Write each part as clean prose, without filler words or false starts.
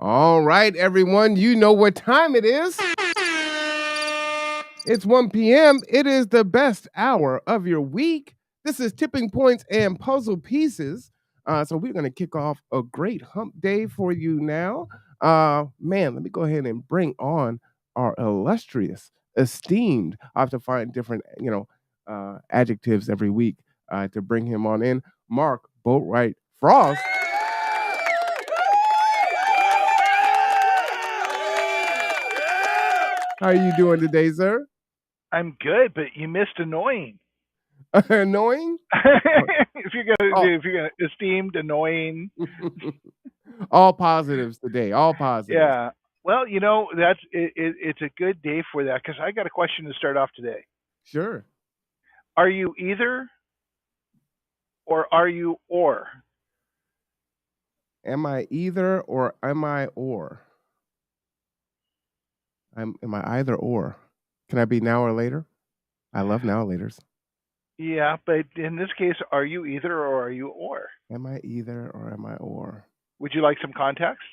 All right, everyone, you know what time it is. It's 1 p.m. It is the best hour of your week. This is Tipping Points and Puzzle Pieces. So we're going to kick off a great hump day for you now. Man, let me go ahead and bring on our illustrious, esteemed. I have to find different, adjectives every week to bring him on in. Mark Boatwright-Frost. How are you doing today, sir? I'm good, but you missed annoying. Annoying? if you're gonna esteemed, annoying. All positives today. All positives. Yeah. Well, it's a good day for that because I got a question to start off today. Sure. Are you either, or are you or? Am I either or am I or? Am I either or? Can I be now or later? I love now or laters. Yeah, but in this case, are you either or are you or? Am I either or am I or? Would you like some context?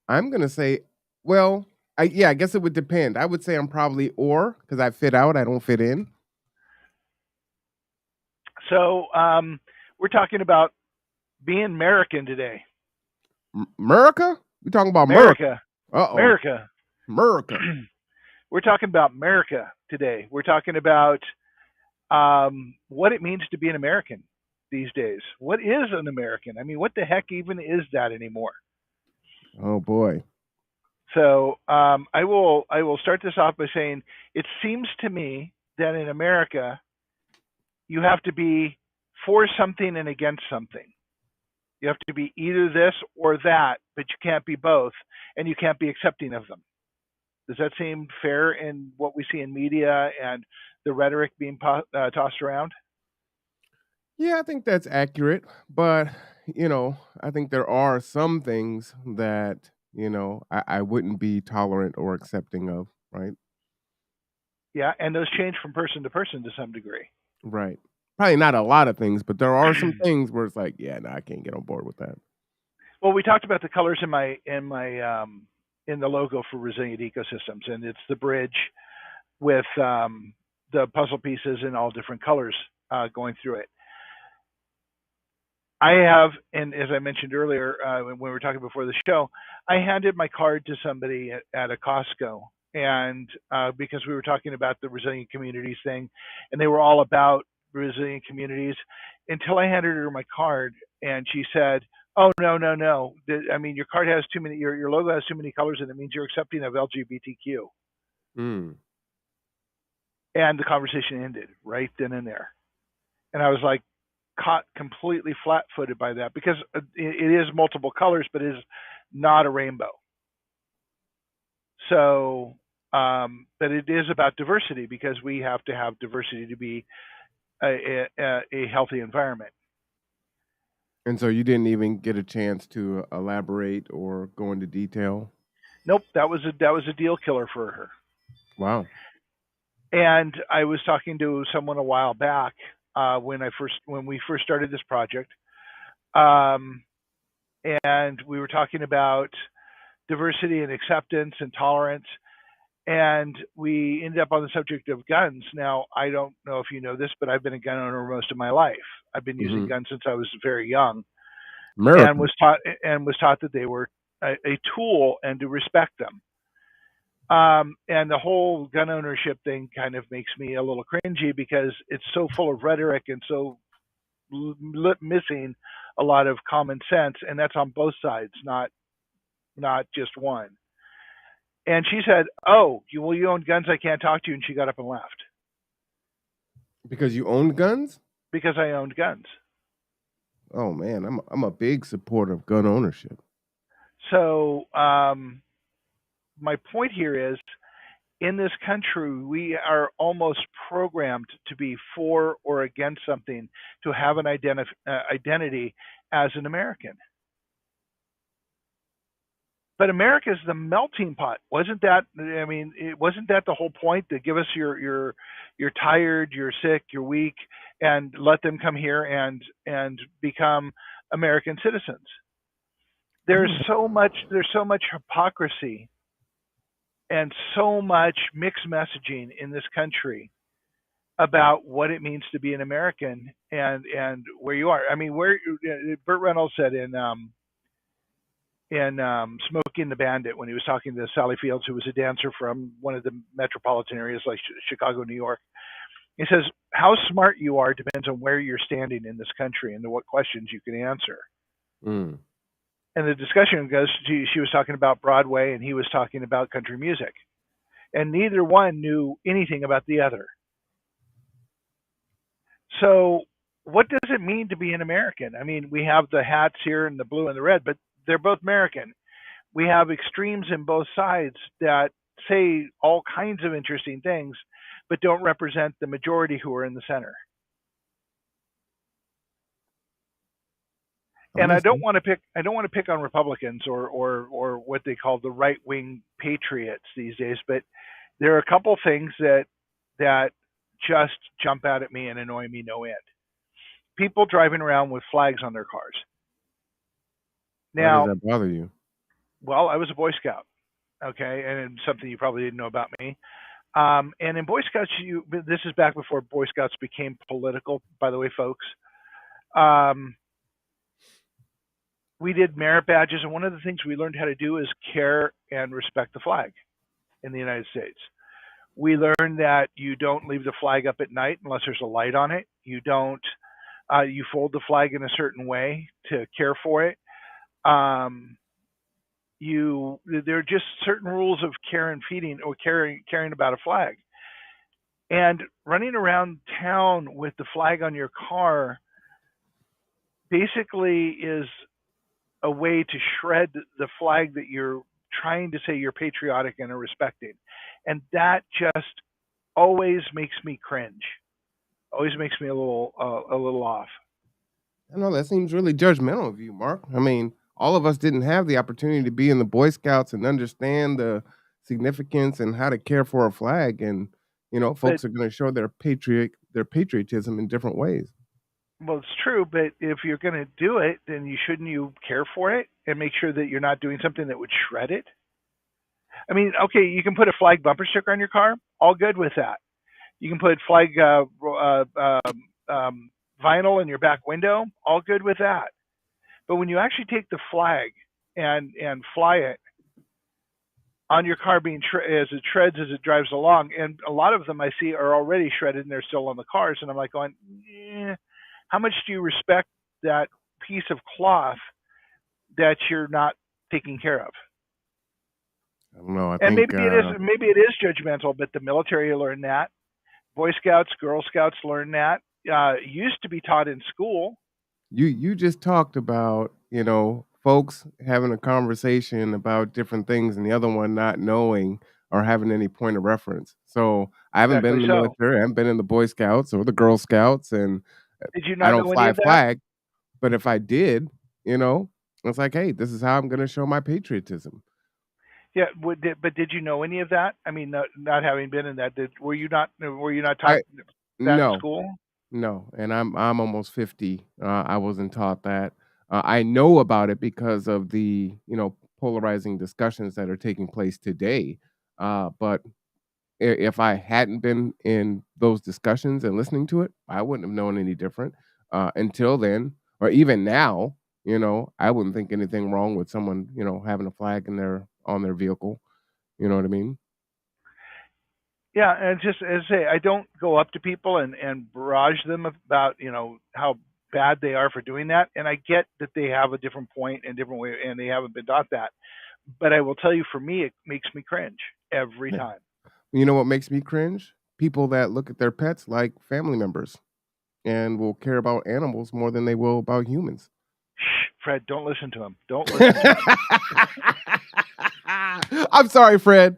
I'm gonna say, well, I guess it would depend. I would say I'm probably or because I fit out, I don't fit in. So we're talking about being American today. America? We talking about America. Uh-oh. America. America. We're talking about America today. We're talking about what it means to be an American these days. What is an American? I mean, what the heck even is that anymore? Oh boy. So I will start this off by saying it seems to me that in America you have to be for something and against something. You have to be either this or that, but you can't be both, and you can't be accepting of them. Does that seem fair in what we see in media and the rhetoric being tossed around? Yeah, I think that's accurate, but I think there are some things that I wouldn't be tolerant or accepting of, right? Yeah, and those change from person to person to some degree. Right. Probably not a lot of things, but there are some things where it's like, yeah, no, I can't get on board with that. Well, we talked about the colors in the logo for Resilient Ecosystems, and it's the bridge with the puzzle pieces in all different colors going through it. I have, and as I mentioned earlier when we were talking before the show, I handed my card to somebody at a Costco, and because we were talking about the resilient communities thing, and they were all about resilient communities, until I handed her my card, and she said, "Oh no! I mean, your card has too many. Your logo has too many colors, and it means you're accepting of LGBTQ." Mm. And the conversation ended right then and there, and I was like, caught completely flat-footed by that because it is multiple colors, but it is not a rainbow. So, but it is about diversity because we have to have diversity to be a healthy environment. And so you didn't even get a chance to elaborate or go into detail? Nope, that was a deal killer for her. Wow. And I was talking to someone a while back when we first started this project, and we were talking about diversity and acceptance and tolerance, and we ended up on the subject of guns. Now, I don't know if you know this, but I've been a gun owner most of my life. I've been using guns since I was very young, and was taught that they were a tool and to respect them. And the whole gun ownership thing kind of makes me a little cringy because it's so full of rhetoric and so missing a lot of common sense, and that's on both sides, not just one. And she said, "Oh, you own guns? I can't talk to you." And she got up and left. Because you owned guns? Because I owned guns. Oh man, I'm a big supporter of gun ownership. So my point here is, in this country, we are almost programmed to be for or against something, to have an identity as an American. But America is the melting pot, wasn't that? I mean, wasn't that the whole point? To give us you're tired, you're sick, you're weak, and let them come here and become American citizens. there's so much hypocrisy and so much mixed messaging in this country about what it means to be an American and where you are. I mean, where Burt Reynolds said in Smoking the Bandit when he was talking to Sally Fields, who was a dancer from one of the metropolitan areas like Chicago, New York. He says, "How smart you are depends on where you're standing in this country and what questions you can answer." Mm. And the discussion goes, she was talking about Broadway and he was talking about country music, and neither one knew anything about the other. So, what does it mean to be an American? I mean, we have the hats here and the blue and the red, but they're both American. We have extremes in both sides that say all kinds of interesting things, but don't represent the majority who are in the center. I'm And listening. I don't want to pick on Republicans or what they call the right wing patriots these days, but there are a couple things that just jump out at me and annoy me no end. People driving around with flags on their cars. Why does Now, that bother you? well, I was a Boy Scout, okay, and something you probably didn't know about me. And in Boy Scouts, this is back before Boy Scouts became political, by the way, folks. Um, we did merit badges, and one of the things we learned how to do is care and respect the flag in the United States. We learned that you don't leave the flag up at night unless there's a light on it. You don't. You fold the flag in a certain way to care for it. Um, there are just certain rules of care and feeding or caring about a flag. And running around town with the flag on your car basically is a way to shred the flag that you're trying to say you're patriotic and are respecting. And that just always makes me cringe. Always makes me a little off. I know that seems really judgmental of you, Mark. I mean, all of us didn't have the opportunity to be in the Boy Scouts and understand the significance and how to care for a flag. And But folks are going to show their patriotism in different ways. well, it's true. But if you're going to do it, then shouldn't you care for it and make sure that you're not doing something that would shred it? I mean, okay, you can put a flag bumper sticker on your car. All good with that. You can put flag vinyl in your back window. All good with that. But when you actually take the flag and fly it on your car, as it shreds as it drives along, and a lot of them I see are already shredded and they're still on the cars, and I'm like going, how much do you respect that piece of cloth that you're not taking care of? I don't know. I And think maybe it is judgmental, but the military learned that. Boy Scouts, Girl Scouts learned that. Used to be taught in school. you just talked about folks having a conversation about different things and the other one not knowing or having any point of reference. So I haven't been Exactly in the so. military. I haven't been in the Boy Scouts or the Girl Scouts, and Did you I not don't know any fly a of that? flag. But if I did, it's like, hey, this is how I'm going to show my patriotism. Yeah, but did you know any of that? I mean, not having been in that, were you not taught I that in No, school? no, and I'm almost 50. I wasn't taught that. I know about it because of the polarizing discussions that are taking place today. But if I hadn't been in those discussions and listening to it, I wouldn't have known any different. Until then, or even now, I wouldn't think anything wrong with someone having a flag in their on their vehicle. You know what I mean? Yeah, and just as I say, I don't go up to people and barrage them about how bad they are for doing that. And I get that they have a different point and different way, and they haven't been taught that. But I will tell you, for me, it makes me cringe every Yeah. time. You know what makes me cringe? People that look at their pets like family members and will care about animals more than they will about humans. Shh, Fred, don't listen to him. Don't listen to him. I'm sorry, Fred,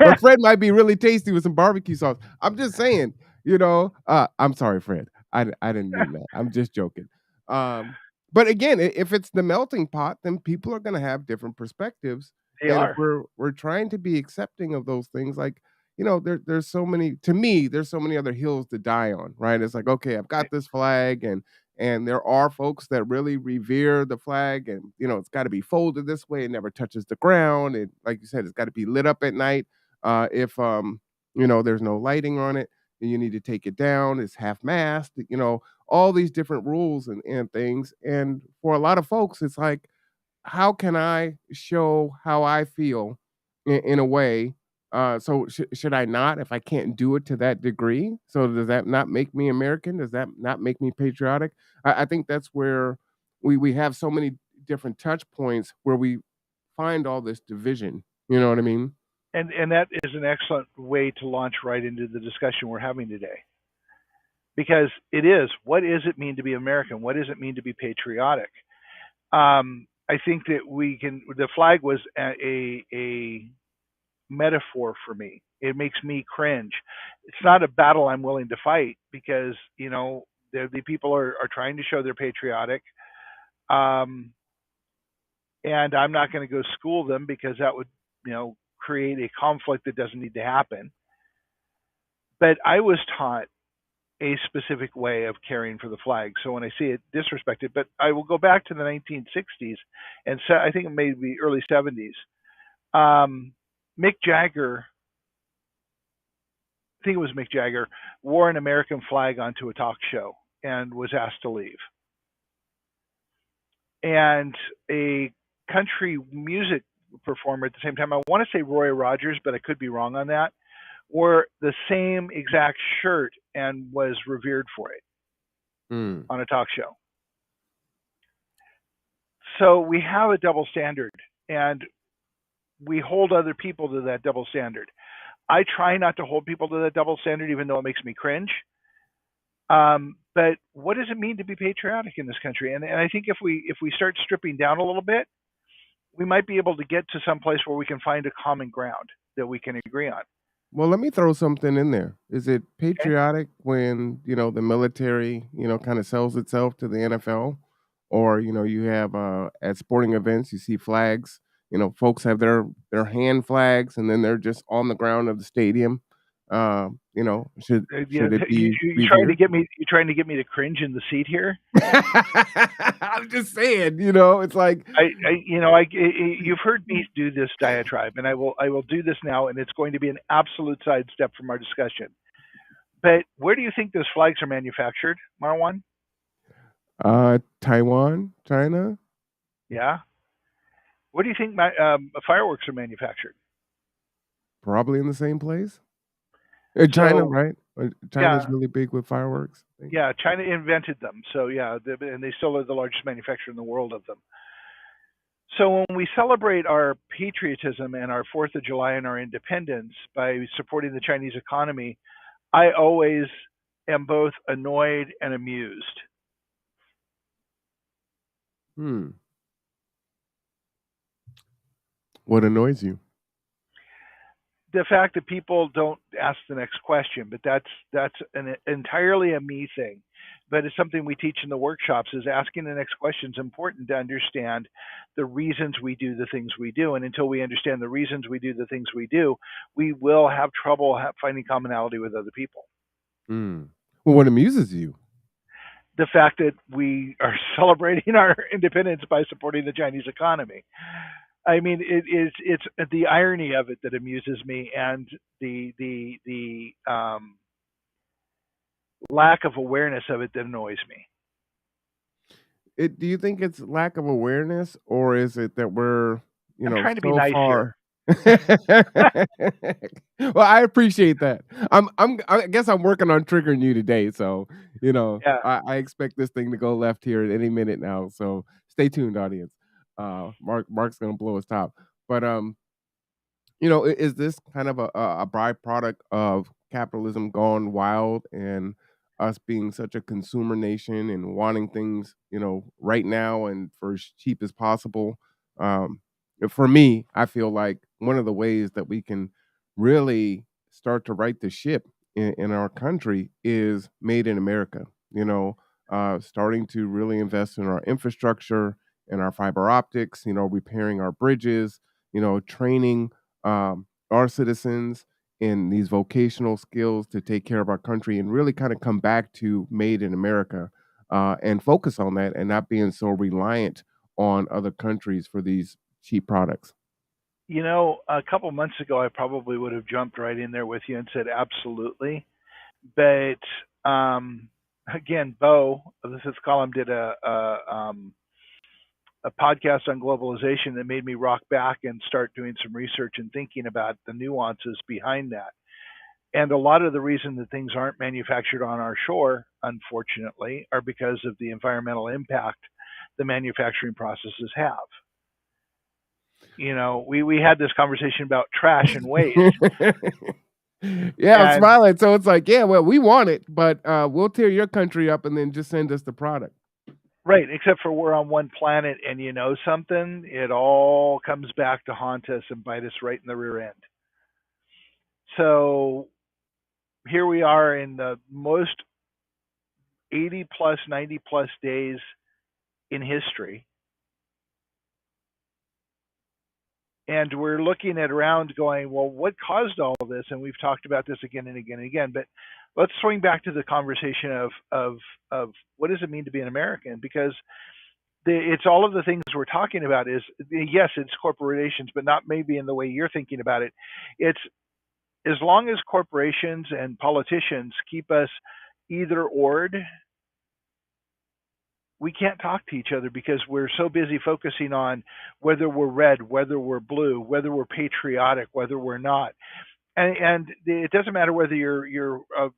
but Fred might be really tasty with some barbecue sauce. I'm just saying, I'm sorry, Fred. I didn't mean that. I'm just joking. Um, but again, if it's the melting pot, then people are going to have different perspectives. They And if are. we're trying to be accepting of those things, like there's so many. To me, there's so many other hills to die on. Right? It's like, okay, I've got this flag, And there are folks that really revere the flag, and it's got to be folded this way, it never touches the ground, and like you said, it's got to be lit up at night. If there's no lighting on it, then you need to take it down. It's half mast, all these different rules and things. And for a lot of folks, it's like, how can I show how I feel in a way? So should I not, if I can't do it to that degree? So does that not make me American? Does that not make me patriotic? I think that's where we have so many different touch points where we find all this division. You know what I mean? And that is an excellent way to launch right into the discussion we're having today. Because it is, what does it mean to be American? What does it mean to be patriotic? I think that the flag was a metaphor for me. It makes me cringe. It's not a battle I'm willing to fight because, the people are trying to show they're patriotic. Um, and I'm not going to go school them because that would, create a conflict that doesn't need to happen. But I was taught a specific way of caring for the flag. So when I see it disrespected, but I will go back to the 1960s and I think it may be early 70s. Mick Jagger, I think it was Mick Jagger, wore an American flag onto a talk show and was asked to leave. And a country music performer at the same time, I want to say Roy Rogers, but I could be wrong on that, wore the same exact shirt and was revered for it on a talk show. So we have a double standard, and we hold other people to that double standard. I try not to hold people to that double standard, even though it makes me cringe. But what does it mean to be patriotic in this country? And I think if we start stripping down a little bit, we might be able to get to some place where we can find a common ground that we can agree on. Well, let me throw something in there. Is it Okay? patriotic when, the military, kind of sells itself to the NFL? Or, you have at sporting events, you see flags, folks have their hand flags and then they're just on the ground of the stadium. Should it You, be you trying to revered? get me? You trying to get me to cringe in the seat here? I'm just saying, it's like, You've heard me do this diatribe, and I will do this now, and it's going to be an absolute sidestep from our discussion. But where do you think those flags are manufactured, Marwan? Taiwan, China, Yeah. Where do you think fireworks are manufactured? probably in the same place. China, So right? China's yeah, really big with fireworks. I think. yeah, China invented them. So yeah, and they still are the largest manufacturer in the world of them. So when we celebrate our patriotism and our Fourth of July and our independence by supporting the Chinese economy, I always am both annoyed and amused. Hmm. What annoys you? The fact that people don't ask the next question, but that's entirely a me thing. But it's something we teach in the workshops is asking the next question is important to understand the reasons we do the things we do. And until we understand the reasons we do the things we do, we will have trouble finding commonality with other people. Hmm. Well, what amuses you? The fact that we are celebrating our independence by supporting the Chinese economy. I mean, it's the irony of it that amuses me, and the lack of awareness of it that annoys me. Do you think it's lack of awareness, or is it that we're, I'm trying to be so nice here. far? Well, I appreciate that. I guess I'm working on triggering you today, so Yeah, I expect this thing to go left here at any minute now. So stay tuned, audience. Mark's gonna blow his top, but is this kind of a byproduct of capitalism gone wild and us being such a consumer nation and wanting things, right now and for as cheap as possible? Um, for me, I feel like one of the ways that we can really start to right the ship in our country is made in America. Starting to really invest in our infrastructure and our fiber optics, repairing our bridges, training our citizens in these vocational skills to take care of our country and really kind of come back to made in America. and focus on that and not being so reliant on other countries for these cheap products. A couple months ago, I probably would have jumped right in there with you and said absolutely. But again, Bo of the Fifth Column did a podcast on globalization that made me rock back and start doing some research and thinking about the nuances behind that. And a lot of the reason that things aren't manufactured on our shore, unfortunately, are because of the environmental impact the manufacturing processes have. We had this conversation about trash and waste, Yeah, I'm and smiling. So it's like, yeah, well, we want it, but we'll tear your country up and then just send us the product. right, except for we're on one planet, and you know something, it all comes back to haunt us and bite us right in the rear end. So here we are in the most 80 plus, 90 plus days in history. And we're looking at around going, well, what caused all of this? And we've talked about this again and again and again. But let's swing back to the conversation of what does it mean to be an American? Because it's all of the things we're talking about is, yes, it's corporations, but not maybe in the way you're thinking about it. It's as long as corporations and politicians keep us either ored, we can't talk to each other because we're so busy focusing on whether we're red, whether we're blue, whether we're patriotic, whether we're not. And it doesn't matter whether you're a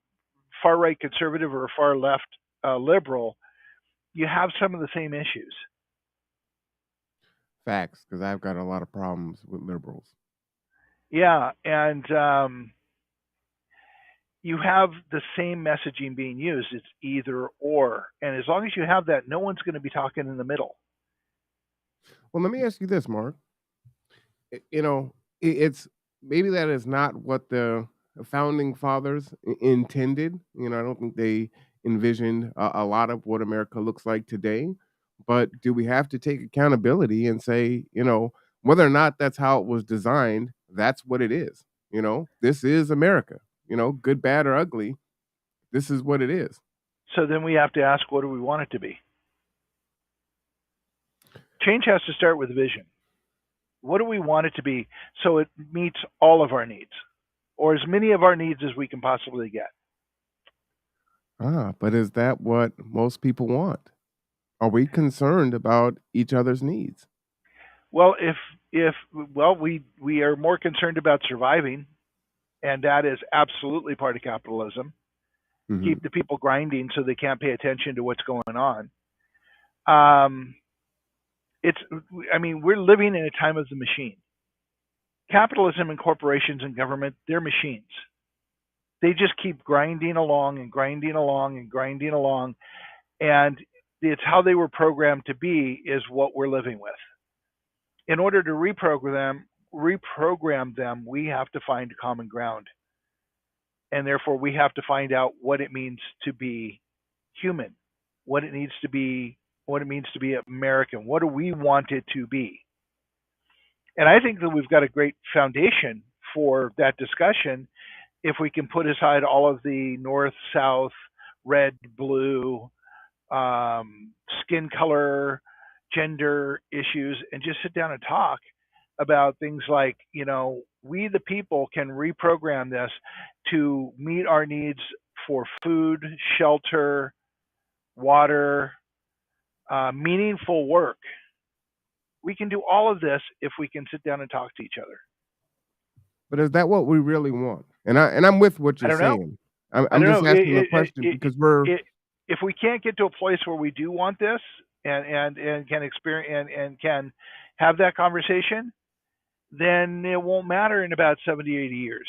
far right conservative or a far left liberal. You have some of the same issues. Facts, because I've got a lot of problems with liberals. Yeah, and you have the same messaging being used. It's either or. And as long as you have that, no one's going to be talking in the middle. Well, let me ask you this, Mark. It's maybe that is not what the founding fathers intended. I don't think they envisioned a lot of what America looks like today. But do we have to take accountability and say, whether or not that's how it was designed, that's what it is. This is America. Good, bad, or ugly. This is what it is. So then we have to ask, what do we want it to be? Change has to start with vision. What do we want it to be so it meets all of our needs, or as many of our needs as we can possibly get? But is that what most people want? Are we concerned about each other's needs? Well, if well, we are more concerned about surviving, and that is absolutely part of capitalism. Mhm. Keep the people grinding so they can't pay attention to what's going on. We're living in a time of the machine. Capitalism and corporations and government, they're machines. They just keep grinding along and grinding along and grinding along, and it's how they were programmed to be is what we're living with. In order to reprogram them, we have to find common ground. And therefore we have to find out what it means to be human, what it means to be American, what do we want it to be. And I think that we've got a great foundation for that discussion if we can put aside all of the north, south, red, blue, skin color, gender issues, and just sit down and talk about things like, we the people can reprogram this to meet our needs for food, shelter, water, meaningful work. We can do all of this if we can sit down and talk to each other. But is that what we really want? And I'm with what I you're don't know. saying. I'm just know. asking a question because If we can't get to a place where we do want this and can experience and can have that conversation, then it won't matter in about 70, 80 years.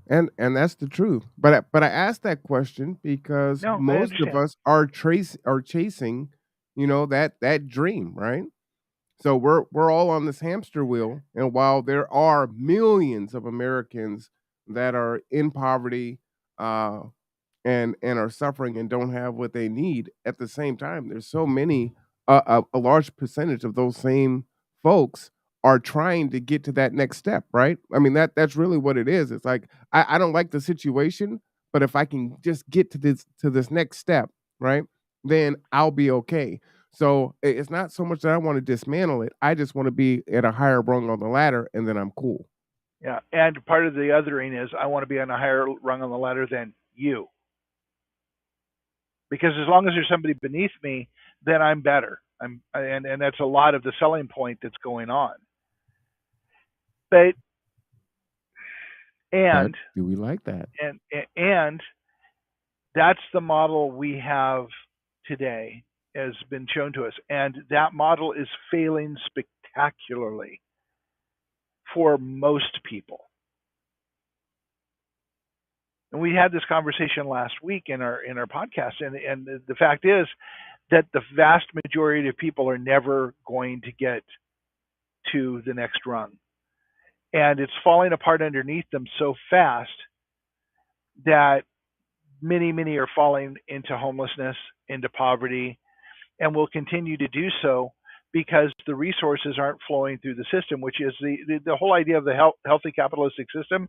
And that's the truth. But I asked that question because most of us are chasing, that dream, right? So we're all on this hamster wheel, and while there are millions of Americans that are in poverty, and are suffering and don't have what they need, at the same time, there's so many, a large percentage of those same folks are trying to get to that next step, right? I mean, that's really what it is. It's like I don't like the situation, but if I can just get to this next step, right, then I'll be okay. So it's not so much that I want to dismantle it. I just want to be at a higher rung on the ladder, and then I'm cool. Yeah, and part of the othering is I want to be on a higher rung on the ladder than you, because as long as there's somebody beneath me, then I'm better. And that's a lot of the selling point that's going on. But But and do we like that? and that's the model we have today has been shown to us, and that model is failing spectacularly for most people. And we had this conversation last week in our podcast, and the fact is that the vast majority of people are never going to get to the next rung, and it's falling apart underneath them so fast that many are falling into homelessness, into poverty, and will continue to do so because the resources aren't flowing through the system, which is the whole idea of the healthy capitalistic system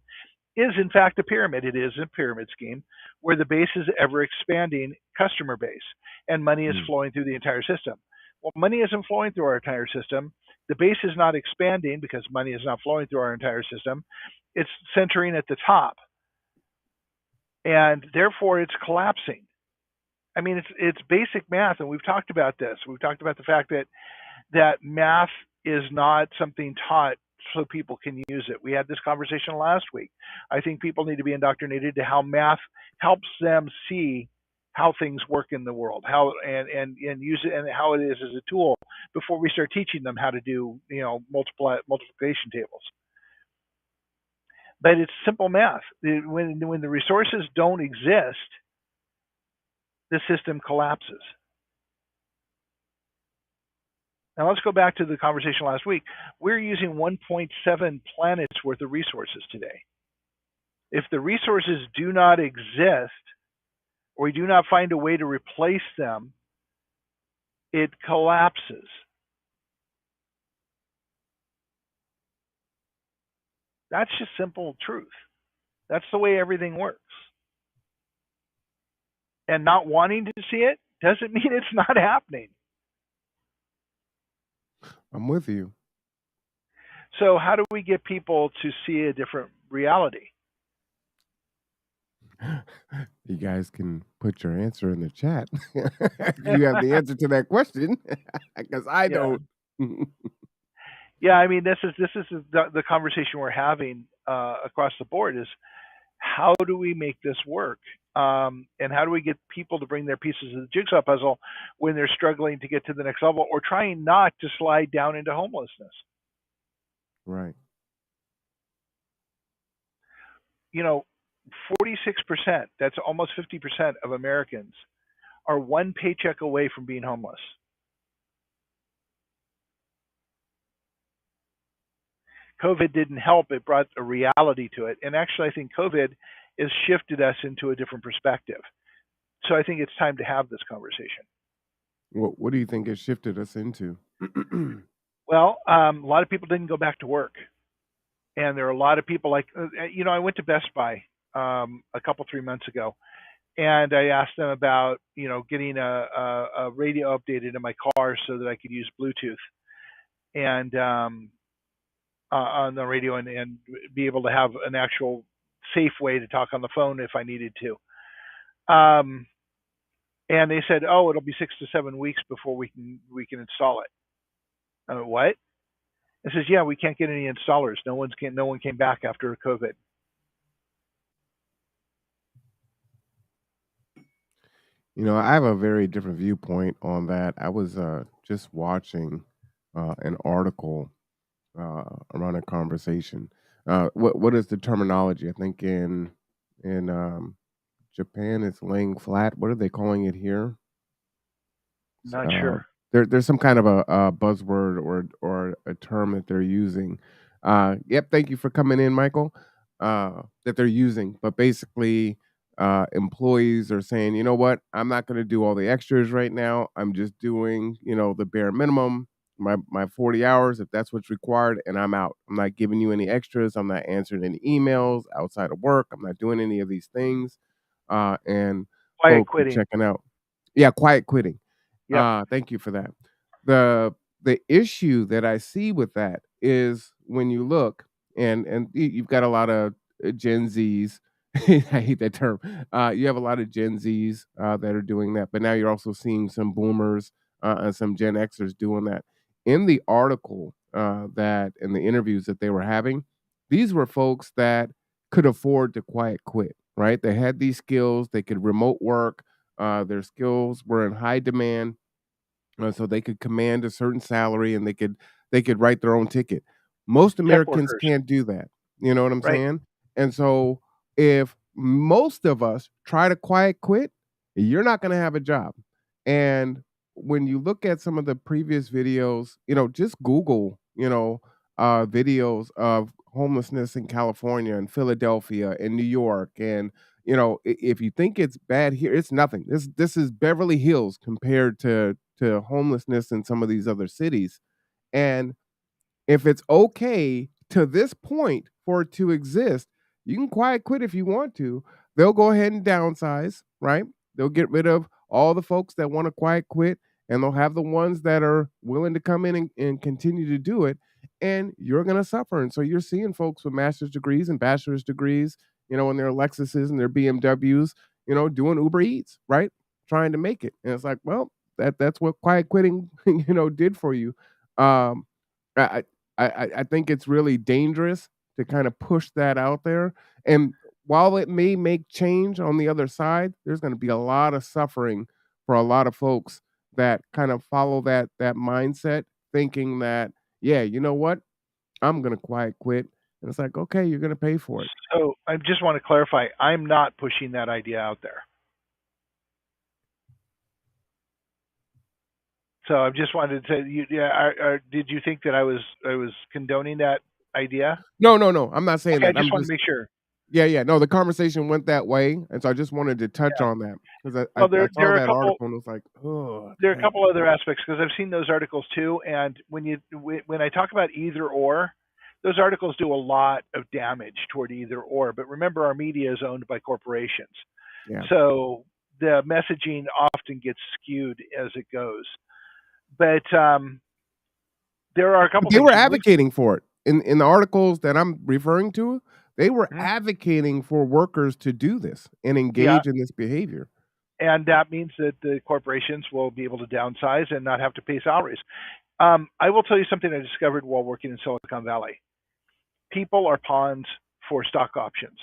is in fact a pyramid. It is a pyramid scheme where the base is ever expanding customer base and money is Mm. flowing through the entire system. Well, money isn't flowing through our entire system. The base is not expanding because money is not flowing through our entire system. It's centering at the top, and therefore it's collapsing. I mean, it's basic math, and we've talked about this. We've talked about the fact that math is not something taught so people can use it. We had this conversation last week. I think people need to be indoctrinated to how math helps them see how things work in the world, how and use it, and how it is as a tool before we start teaching them how to do multiplication tables. But it's simple math. When the resources don't exist, the system collapses. Now let's go back to the conversation last week. We're using 1.7 planets worth of resources today. If the resources do not exist, or we do not find a way to replace them, it collapses. That's just simple truth. That's the way everything works. And not wanting to see it doesn't mean it's not happening. I'm with you. So how do we get people to see a different reality? You guys can put your answer in the chat. You have the answer to that question, because I Yeah. don't. Yeah, I mean, this is the conversation we're having across the board is how do we make this work, and how do we get people to bring their pieces of the jigsaw puzzle when they're struggling to get to the next level or trying not to slide down into homelessness. Right. 46%, that's almost 50% of Americans are one paycheck away from being homeless. COVID didn't help. It brought a reality to it. And actually, I think COVID has shifted us into a different perspective. So I think it's time to have this conversation. What do you think it shifted us into? Well, a lot of people didn't go back to work. And there are a lot of people like, I went to Best Buy a couple, 3 months ago. And I asked them about, getting a radio updated in my car so that I could use Bluetooth and on the radio and be able to have an actual safe way to talk on the phone if I needed to. And they said, "Oh, it'll be 6 to 7 weeks before we can install it." What? It says, "Yeah, we can't get any installers. No one came back after COVID." I have a very different viewpoint on that. I was just watching an article around a conversation. What is the terminology? I think in Japan it's laying flat. What are they calling it here? Not Uh, sure. there's some kind of a buzzword or a term that they're using. Yep, thank you for coming in, Michael. That they're using, but basically, employees are saying, you know what, I'm not going to do all the extras right now. I'm just doing, the bare minimum, my 40 hours if that's what's required, and I'm out. I'm not giving you any extras. I'm not answering any emails outside of work. I'm not doing any of these things. and Quiet folks are quitting. checking out. Yeah, quiet quitting. Yep. Thank you for that. The issue that I see with that is when you look and you've got a lot of Gen Zs. I hate that term. You have a lot of Gen Zs that are doing that, but now you're also seeing some Boomers and some Gen Xers doing that. In the article that in the interviews that they were having, these were folks that could afford to quiet quit. Right? They had these skills. They could remote work. Their skills were in high demand, so they could command a certain salary and they could write their own ticket. Most Tech Americans workers. can't do that. You know what I'm Right. saying? And so if most of us try to quiet quit, you're not going to have a job. And when you look at some of the previous videos, just Google, videos of homelessness in California and Philadelphia and New York and if you think it's bad here, it's nothing. This is Beverly Hills compared to homelessness in some of these other cities. And if it's okay to this point for it to exist, you can quiet quit if you want to. They'll go ahead and downsize, right? They'll get rid of all the folks that want to quiet quit, and they'll have the ones that are willing to come in and continue to do it. And you're going to suffer. And so you're seeing folks with master's degrees and bachelor's degrees, in their Lexuses and their BMWs, doing Uber Eats, right? Trying to make it. And it's like, well, that's what quiet quitting, did for you. Um, I, I think it's really dangerous to kind of push that out there. And while it may make change on the other side, there's going to be a lot of suffering for a lot of folks that kind of follow that mindset, thinking that, yeah, you know what, I'm going to quiet quit. And it's like, okay, you're going to pay for it. So I just want to clarify, I'm not pushing that idea out there. So I just wanted to say, yeah, did you think that I was condoning that idea? No, no, no. I'm not saying Okay, I that. just want to make sure. Yeah, yeah. No, the conversation went that way. And so I just wanted to touch Yeah. on that because I, I, Well, I there saw are a that couple article and it was like, oh, there are a dang. couple other aspects because I've seen those articles too. And when I talk about either or, those articles do a lot of damage toward either or. But remember, our media is owned by corporations, Yeah. so the messaging often gets skewed as it goes. But there are a But couple they things were from least. advocating for it. In the articles that I'm referring to, they were Mhm. advocating for workers to do this and Yeah, engage in this behavior. and that means that the corporations will be able to downsize and not have to pay salaries. I will tell you something I discovered while working in Silicon Valley. People are pawns for stock options.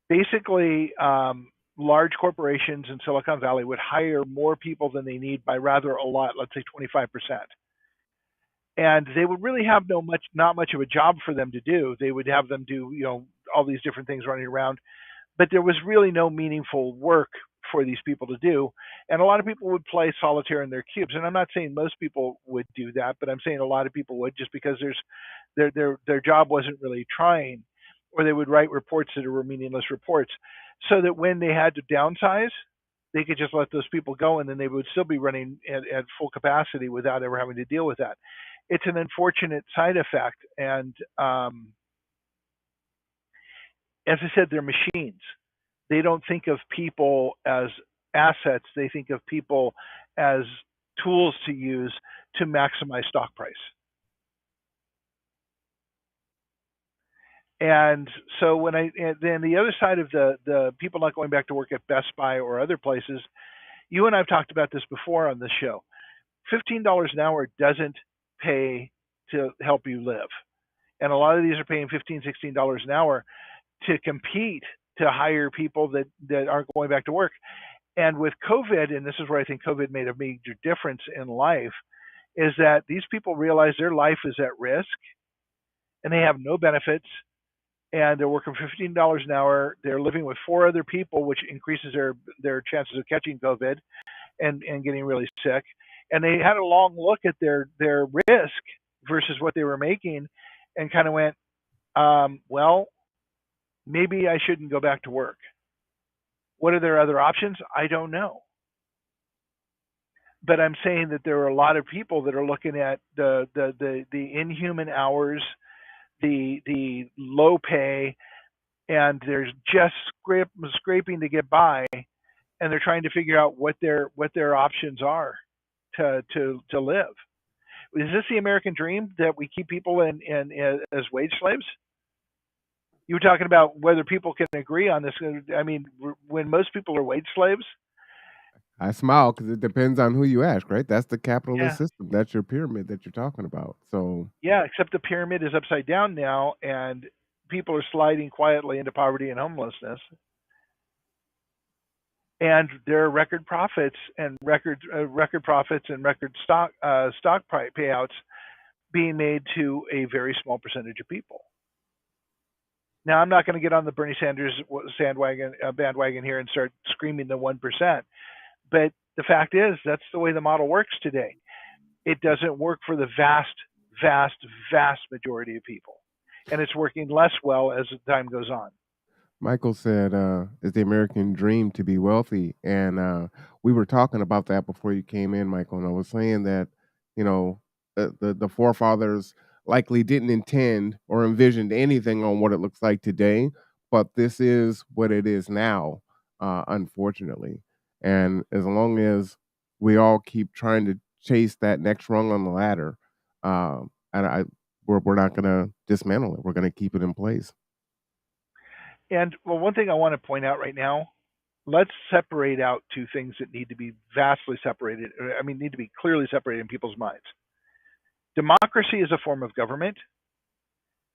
Basically, large corporations in Silicon Valley would hire more people than they need by rather a lot, let's say 25%. And they would really have not much of a job for them to do. They would have them do, all these different things running around, but there was really no meaningful work for these people to do. And a lot of people would play solitaire in their cubes. And I'm not saying most people would do that, but I'm saying a lot of people would just because their job wasn't really trying, or they would write reports that were meaningless reports, so that when they had to downsize, they could just let those people go, and then they would still be running at full capacity without ever having to deal with that. It's an unfortunate side effect, and as I said, they're machines. They don't think of people as assets. They think of people as tools to use to maximize stock price. And so and then the other side of the people not going back to work at Best Buy or other places, you and I've talked about this before on this show. $15 an hour doesn't pay to help you live. And a lot of these are paying $15, $16 an hour to compete to hire people that aren't going back to work. And with COVID, and this is where I think COVID made a major difference in life, is that these people realize their life is at risk and they have no benefits and they're working $15 an hour. They're living with four other people, which increases their chances of catching COVID and getting really sick. And they had a long look at their risk versus what they were making and kind of went, well, maybe I shouldn't go back to work. What are their other options? I don't know. But I'm saying that there are a lot of people that are looking at the inhuman hours, the low pay, and they're just scraping to get by, and they're trying to figure out what their options are to live. Is this the American dream that we keep people in as wage slaves? You were talking about whether people can agree on this. I mean, when most people are wage slaves, I smile because it depends on who you ask, right? That's the capitalist yeah, system. That's your pyramid that you're talking about. So yeah. Except the pyramid is upside down now, and people are sliding quietly into poverty and homelessness. And there are record profits and record stock payouts being made to a very small percentage of people. Now, I'm not going to get on the Bernie Sanders bandwagon here and start screaming the 1%, but the fact is that's the way the model works today. It doesn't work for the vast, vast, vast majority of people, and it's working less well as the time goes on. Michael said, "It's the American dream to be wealthy," and we were talking about that before you came in, Michael. And I was saying that, you know, the forefathers likely didn't intend or envisioned anything on what it looks like today, but this is what it is now, unfortunately. And as long as we all keep trying to chase that next rung on the ladder, and we're not going to dismantle it. We're going to keep it in place. And well, one thing I want to point out right now, let's separate out two things that need to be vastly separated. I mean, need to be clearly separated in people's minds. Democracy is a form of government.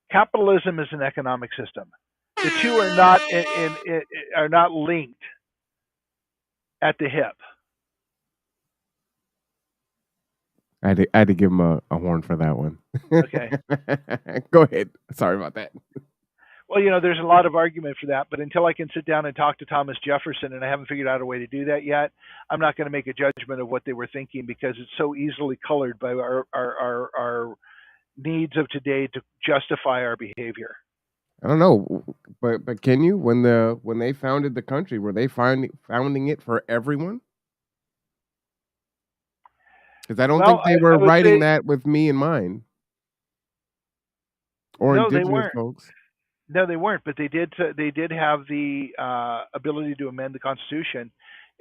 Capitalism is an economic system. The two are not linked at the hip. I had to give him a horn for that one. Okay. Go ahead. Sorry about that. Well, there's a lot of argument for that, but until I can sit down and talk to Thomas Jefferson, and I haven't figured out a way to do that yet, I'm not going to make a judgment of what they were thinking because it's so easily colored by our needs of today to justify our behavior. I don't know, but can you when they founded the country, were they founding it for everyone? Because I don't Well, think they I were would writing say that with me in mind or no, they indigenous weren't. folks. No, they weren't. But they did. They did have the ability to amend the Constitution,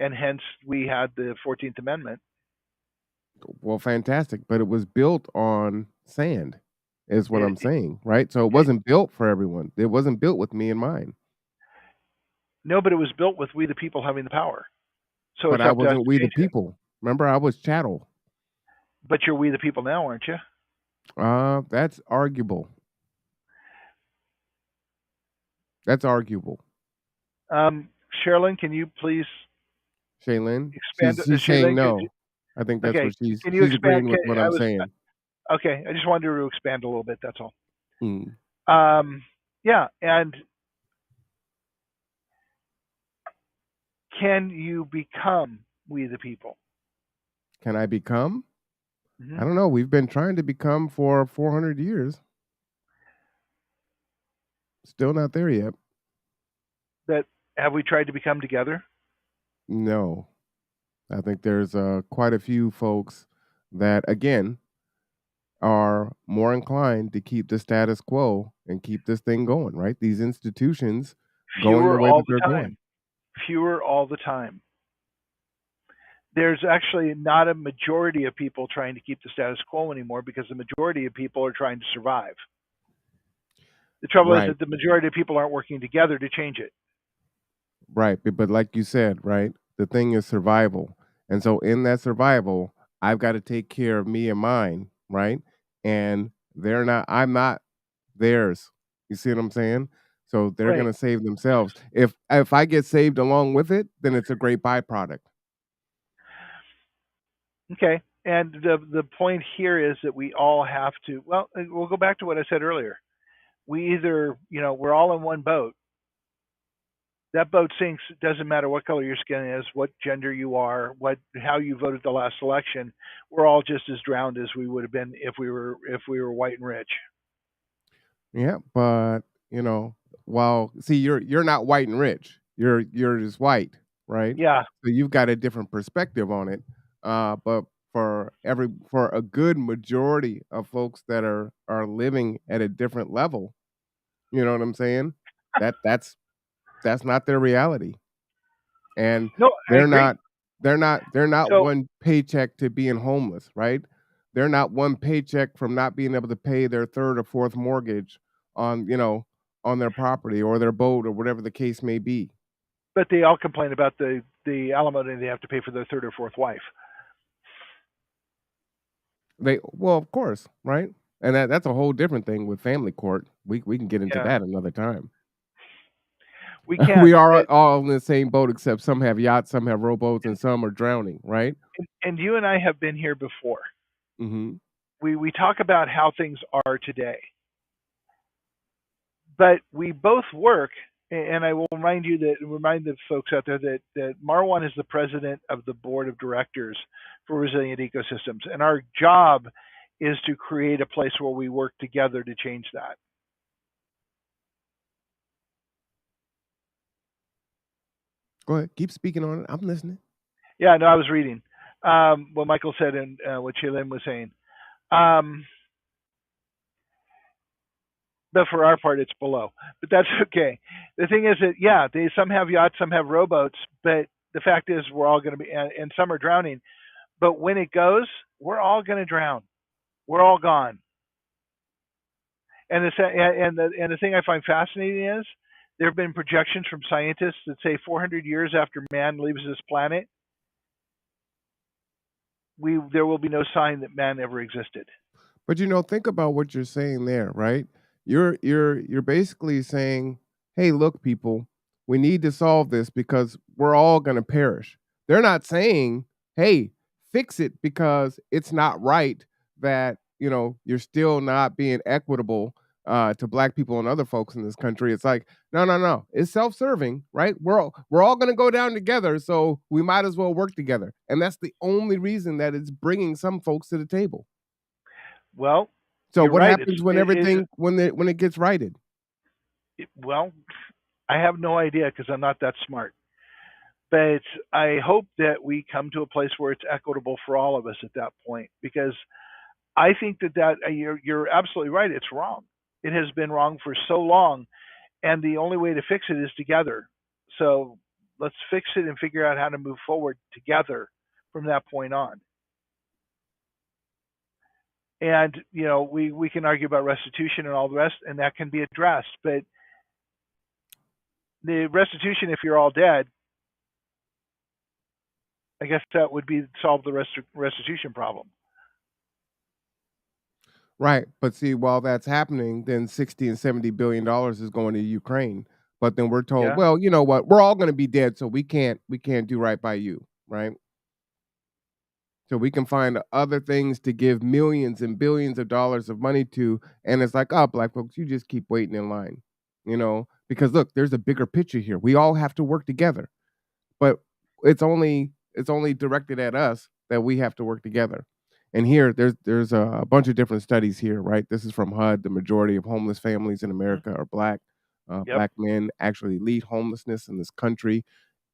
and hence we had the 14th Amendment. Well, fantastic, but it was built on sand, is what I'm It, saying, right? So it it, wasn't built for everyone. It wasn't built with me in mind. no, but it was built with we the people having the power. So But it's I up to us wasn't to we the change it. people. Remember, I was chattel. But you're we the people now, aren't you? That's arguable. That's arguable. Sherilyn, can you please Shaylin, expand? she's saying Shaylin, no. I think that's okay, what she's can you she's expand? agreeing with what I I'm was saying. okay. I just wanted to expand a little bit. That's all. Mm. Yeah, and can you become we the people? Can I become? Hmm. I don't know. We've been trying to become for 400 years. Still not there yet. That have we tried to become together? No. I think there's quite a few folks that, again, are more inclined to keep the status quo and keep this thing going, right? These institutions going the Fewer way all that the they're going. time. Fewer all the time. There's actually not a majority of people trying to keep the status quo anymore because the majority of people are trying to survive. The trouble is Right, that the majority of people aren't working together to change it. right. But like you said, right? The thing is survival. And so in that survival, I've got to take care of me and mine, right? And I'm not theirs. You see what I'm saying? So they're Right. gonna save themselves. If I get saved along with it, then it's a great byproduct. Okay. And the point here is that we all have to. Well, we'll go back to what I said earlier. We either, we're all in one boat. That boat sinks. It doesn't matter what color your skin is, what gender you are, how you voted the last election. We're all just as drowned as we would have been if we were white and rich. Yeah, but well, see, you're not white and rich. You're just white, right? Yeah. So you've got a different perspective on it. But for a good majority of folks that are living at a different level, you know what I'm saying? That's not their reality, and No, I they're agree. not they're not So, one paycheck to being homeless, right? They're not one paycheck from not being able to pay their 3rd or 4th mortgage on, on their property or their boat or whatever the case may be. but they all complain about the alimony they have to pay for their third or fourth wife. Well, of course, right? And that's a whole different thing with family court. We can get into Yeah, that another time. we We can. are But all in the same boat, except some have yachts, some have rowboats, and some are drowning, right? and you and I have been here before. Mhm. We talk about how things are today, but we both work. And I will remind the folks out there that Marwan is the president of the board of directors for Resilient Ecosystems, and our job is to create a place where we work together to change that. Go ahead, keep speaking on it. I'm listening. Yeah, no, I was reading what Michael said and what Shaylin was saying. Um, but for our part, it's below. But that's okay. The thing is that yeah, some have yachts, some have rowboats, but the fact is we're all going to be, and some are drowning. But when it goes, we're all going to drown. We're all gone. And the thing I find fascinating is there have been projections from scientists that say 400 years after man leaves this planet, we there will be no sign that man ever existed. But think about what you're saying there, right? You're basically saying, "Hey, look, people, we need to solve this because we're all going to perish." They're not saying, "Hey, fix it because it's not right that you're still not being equitable to black people and other folks in this country." It's like, no, no, no. It's self-serving, right? We're all going to go down together, so we might as well work together, and that's the only reason that it's bringing some folks to the table. Well, So you're what right. happens when everything when it gets righted? Well, I have no idea because I'm not that smart. But I hope that we come to a place where it's equitable for all of us at that point, because I think that you're absolutely right. It's wrong. It has been wrong for so long, and the only way to fix it is together. So let's fix it and figure out how to move forward together from that point on. And we can argue about restitution and all the rest, and that can be addressed. But the restitution, if you're all dead, I guess that would be solve the restitution problem. Right. But see, while that's happening, then 60 and 70 billion dollars is going to Ukraine. But then we're told, Yeah, well, you know what? We're all going to be dead, so we can't do right by you, right? So we can find other things to give millions and billions of dollars of money to, and it's like, oh, black folks, you just keep waiting in line, because look, there's a bigger picture here. We all have to work together. But it's only directed at us that we have to work together. And here, there's a bunch of different studies here, right? This is from HUD. The majority of homeless families in mm, America are black. yep, Black men actually lead homelessness in this country,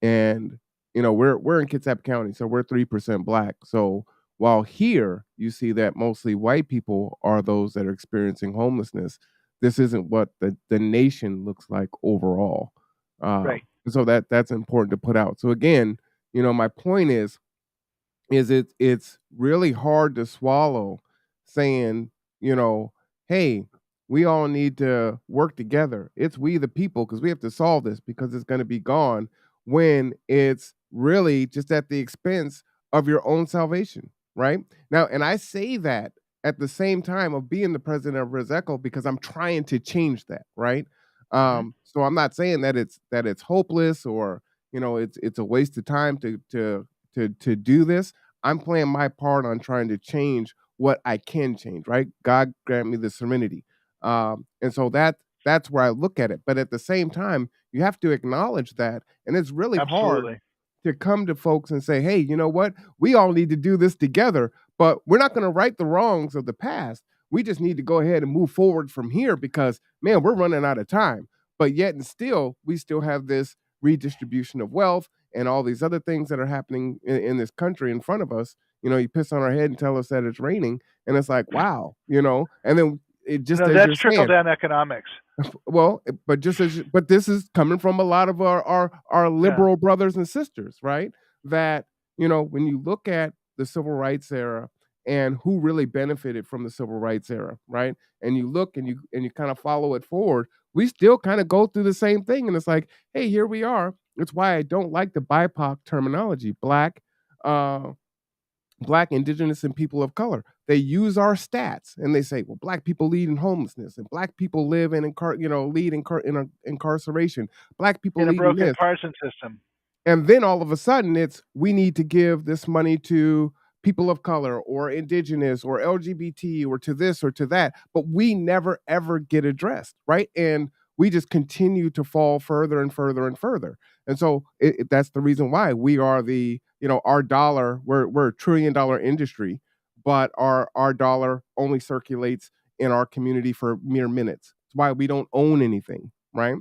and we're in Kitsap County, so we're 3% black. So while here you see that mostly white people are those that are experiencing homelessness, this isn't what the nation looks like overall. Uh, right. so that's important to put out. So again, my point is it's really hard to swallow saying, you know, hey, we all need to work together. It's we the people because we have to solve this because it's going to be gone when it's really just at the expense of your own salvation, right? Now, and I say that at the same time of being the president of Rizeco because I'm trying to change that, right? Hmm. So I'm not saying that it's hopeless or it's a waste of time to do this. I'm playing my part on trying to change what I can change, right? God grant me the serenity. And so that's where I look at it. But at the same time, you have to acknowledge that. And it's really hard Absolutely. to come to folks and say, hey, you know what? We all need to do this together, but we're not going to right the wrongs of the past. We just need to go ahead and move forward from here because, man, we're running out of time. But yet and still, we still have this redistribution of wealth and all these other things that are happening in this country in front of us. You piss on our head and tell us that it's raining, and it's like, wow, and then it just No, as that's you're trickle saying, down economics. Well, but just as but this is coming from a lot of our Yeah. liberal brothers and sisters, right? That, when you look at the civil rights era and who really benefited from the civil rights era, right? And you look and you kind of follow it forward, we still kind of go through the same thing. And it's like, hey, here we are. It's why I don't like the BIPOC terminology, uh, black, indigenous, and people of color. They use our stats and they say, well, black people lead in homelessness and black people live in incarceration. Black people In a lead in broken this. partisan system. And then all of a sudden it's we need to give this money to people of color or indigenous or LGBT or to this or to that, but we never ever get addressed, right? And we just continue to fall further and further and further. And so that's the reason why we are our dollar, we're $1 trillion industry, but our dollar only circulates in our community for mere minutes. It's why we don't own anything, right?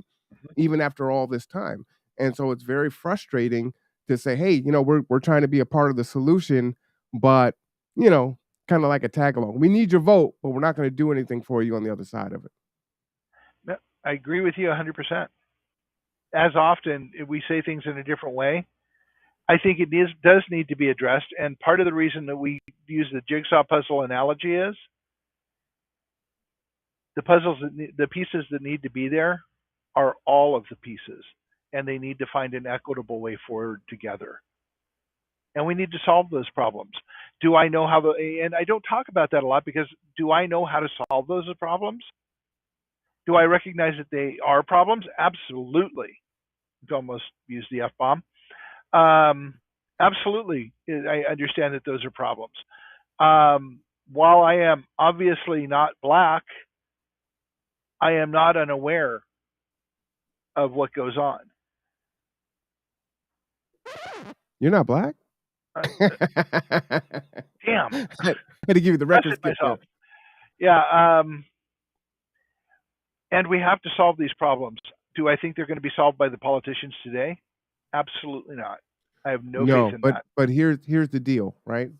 Even after all this time. And so it's very frustrating to say, hey, we're trying to be a part of the solution, but kind of like a tag along. We need your vote, but we're not going to do anything for you on the other side of it. No, I agree with you 100%. As often we say things in a different way, I think does need to be addressed. And part of the reason that we use the jigsaw puzzle analogy is the pieces that need to be there are all of the pieces, and they need to find an equitable way forward together. And we need to solve those problems. Do I know how and I don't talk about that a lot because do I know how to solve those problems? Do I recognize that they are problems? Absolutely. I almost used the F bomb. Absolutely, I understand that those are problems. While I am obviously not black, I am not unaware of what goes on. You're not black? Uh, I damn, had to give you the record busted skip there. myself. Yeah, and we have to solve these problems. Do I think they're going to be solved by the politicians today? Absolutely not. I have no faith No, in but that. but here's the deal, right?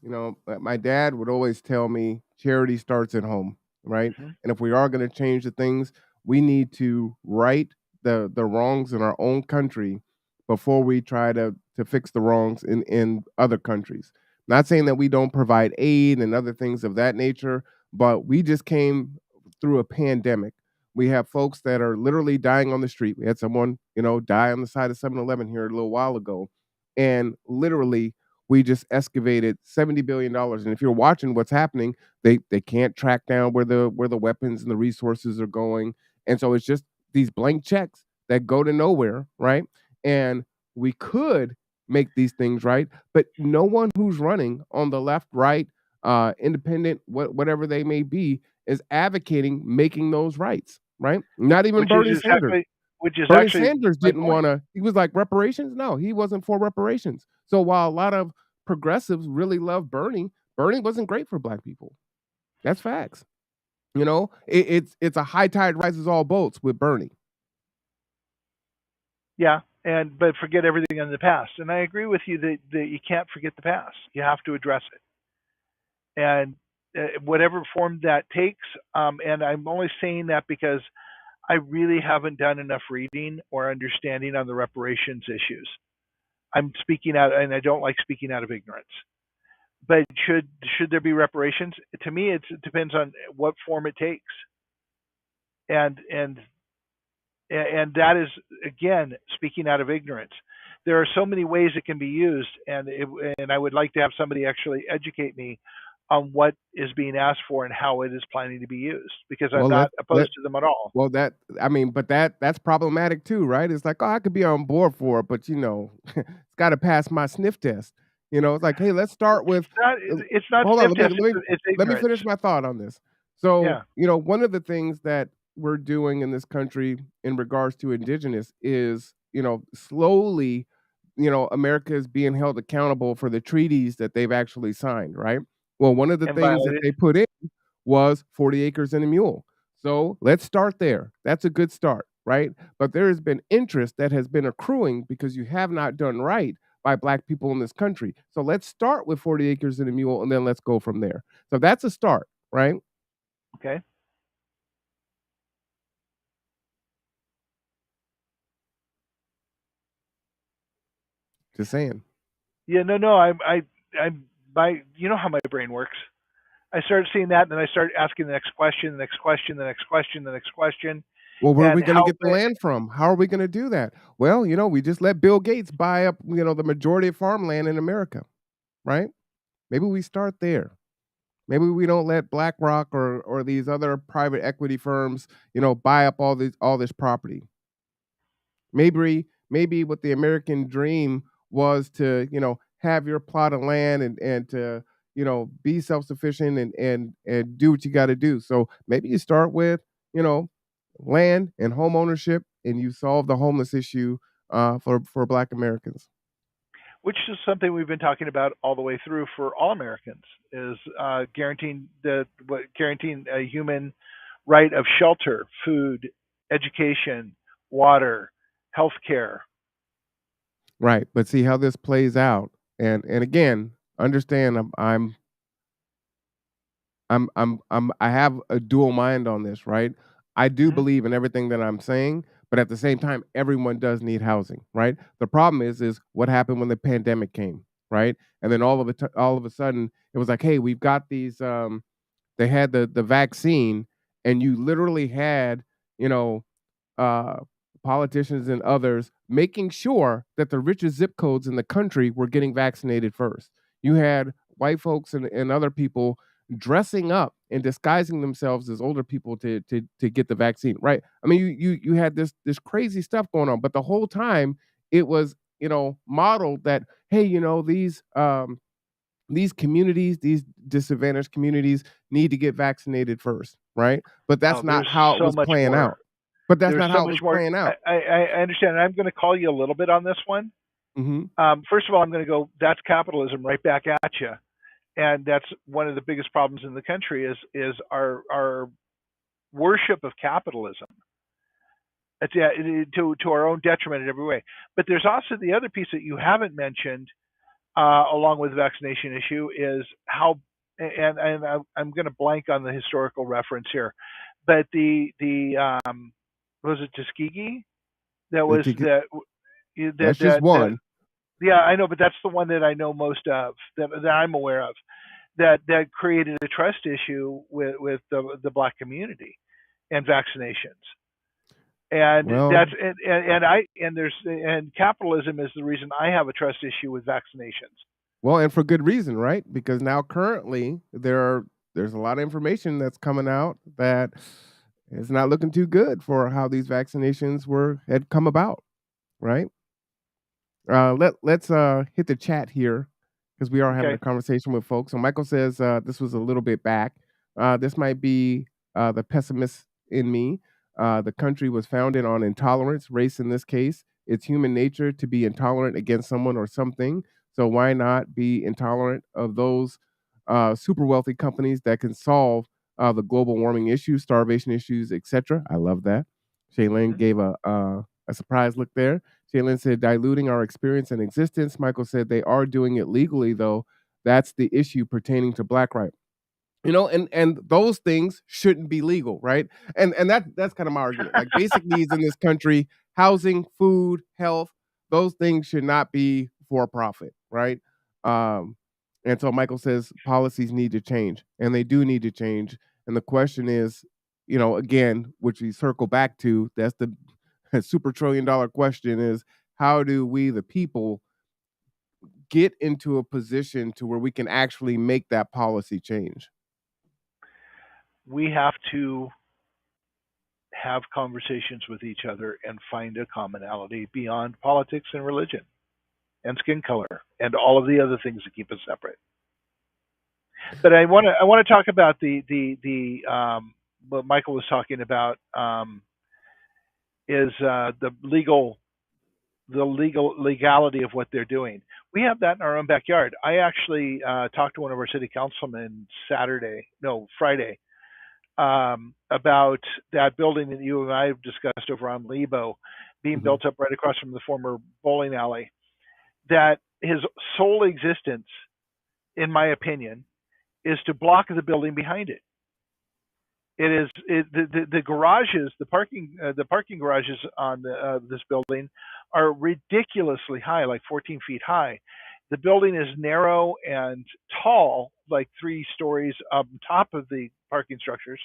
My dad would always tell me charity starts at home, right? Hmm. And if we are going to change the things, we need to right the wrongs in our own country before we try to fix the wrongs in other countries. Not saying that we don't provide aid and other things of that nature, but we just came through a pandemic. We have folks that are literally dying on the street. We had someone, die on the side of 7-Eleven here a little while ago, and literally we just excavated $70 billion. And if you're watching what's happening, they can't track down where the weapons and the resources are going. And so it's just these blank checks that go to nowhere, right? And we could make these things right, but no one who's running on the left, right, independent, whatever they may be, is advocating making those rights, right? Not even Which is Bernie Sanders. exactly which is Bernie actually Sanders my didn't point. wanna he was like, "Reparations?" No, he wasn't for reparations. So while a lot of progressives really love Bernie, Bernie wasn't great for black people. That's facts. It's a high tide rises all boats with Bernie. Yeah, and but forget everything in the past. And I agree with you that you can't forget the past. You have to address it, and whatever form that takes. And I'm only saying that because I really haven't done enough reading or understanding on the reparations issues. I'm speaking out, and I don't like speaking out of ignorance. But should there be reparations? To me, it depends on what form it takes, and and and that is again speaking out of ignorance. There are so many ways it can be used, and I would like to have somebody actually educate me on what is being asked for and how it is planning to be used because I'm Well, not let opposed to them at all. well, that I mean, but that's problematic too, right? It's like, "Oh, I could be on board for it, but, it's gotta pass my sniff test." It's like, "Hey, let's start with" Not uh, it's not hold on, sniff test. It's let me ignorance. finish my thought on this. So, Yeah, one of the things that we're doing in this country in regards to indigenous is, slowly, America is being held accountable for the treaties that they've actually signed, right? Well, one of the and things that violated. they put in was 40 acres and a mule. So let's start there. That's a good start, right? But there has been interest that has been accruing because you have not done right by black people in this country. So let's start with 40 acres and a mule and then let's go from there. So that's a start, right? Okay. Just saying. Yeah, no, I'm my, you know how my brain works. I started seeing that, and then I started asking the next question, the next question, the next question, the next question, Well, where are and we gonna how. get the land from? How are we gonna do that? Well, we just let Bill Gates buy up, the majority of farmland in America, right? Maybe we start there. Maybe we don't let BlackRock or these other private equity firms, buy up all this property. Maybe what the American dream was to, have your plot of land and to, be self-sufficient and do what you got to do. So maybe you start with, you know, land and home ownership and you solve the homeless issue for Black Americans. Which is something we've been talking about all the way through for all Americans, is guaranteeing a human right of shelter, food, education, water, health care. Right. But see how this plays out. And again, understand I have a dual mind on this, right? I do Hmm. believe in everything that I'm saying, but at the same time, everyone does need housing, right? The problem is what happened when the pandemic came, right? And then all of a sudden, it was like, hey, we've got these. They had the vaccine, and you literally had, you know, uh, politicians and others making sure that the richest zip codes in the country were getting vaccinated first. You had white folks and other people dressing up and disguising themselves as older people to get the vaccine. Right? I mean, you had this crazy stuff going on, but the whole time it was modeled that hey, these communities, these disadvantaged communities need to get vaccinated first, right? But that's Oh, not there's how it so was much playing more. out. But that's There's not so how it much was more. playing I, out. I, I understand. And I'm going to call you a little bit on this one. Mhm. First of all, I'm going to go. That's capitalism right back at you, and that's one of the biggest problems in the country is our worship of capitalism. It's, yeah, to our own detriment in every way. But there's also the other piece that you haven't mentioned, along with the vaccination issue, is how, and I'm going to blank on the historical reference here, but the was it Tuskegee that The was ticket that That's just that that one. yeah, I know, but that's the one that I know most of, that I'm aware of, that created a trust issue with the black community and vaccinations. And Well that's and capitalism is the reason I have a trust issue with vaccinations. and for good reason, right? Because now currently there's a lot of information that's coming out that is not looking too good for how these vaccinations had come about, right? Let's hit the chat here because we are having Okay. a conversation with folks. So Michael says this was a little bit back. This might be the pessimist in me. The country was founded on intolerance, race in this case. It's human nature to be intolerant against someone or something. So why not be intolerant of those super wealthy companies that can solve the global warming issues, starvation issues, etc. I love that. Shaylene Hmm. gave a surprise look there. Jalen said diluting our experience and existence. Michael said they are doing it legally, though. That's the issue pertaining to black right. And those things shouldn't be legal, right? And that's kind of my argument. Like basic needs in this country, housing, food, health, those things should not be for profit, right? Um, and so Michael says policies need to change, and they do need to change. And the question is, again, which we circle back to, that's the super trillion-dollar question is how do we, the people, get into a position to where we can actually make that policy change? We have to have conversations with each other and find a commonality beyond politics and religion and skin color and all of the other things that keep us separate. But I want to talk about the what Michael was talking about, is the legality of what they're doing. We have that in our own backyard. I actually talked to one of our city councilmen Friday, about that building that you and I have discussed over on Lebo being Mhm. built up right across from the former bowling alley. That his sole existence, in my opinion, is to block the building behind it. It is the garages, the parking garages on this building are ridiculously high, like 14 feet high. The building is narrow and tall, like 3 stories on top of the parking structures.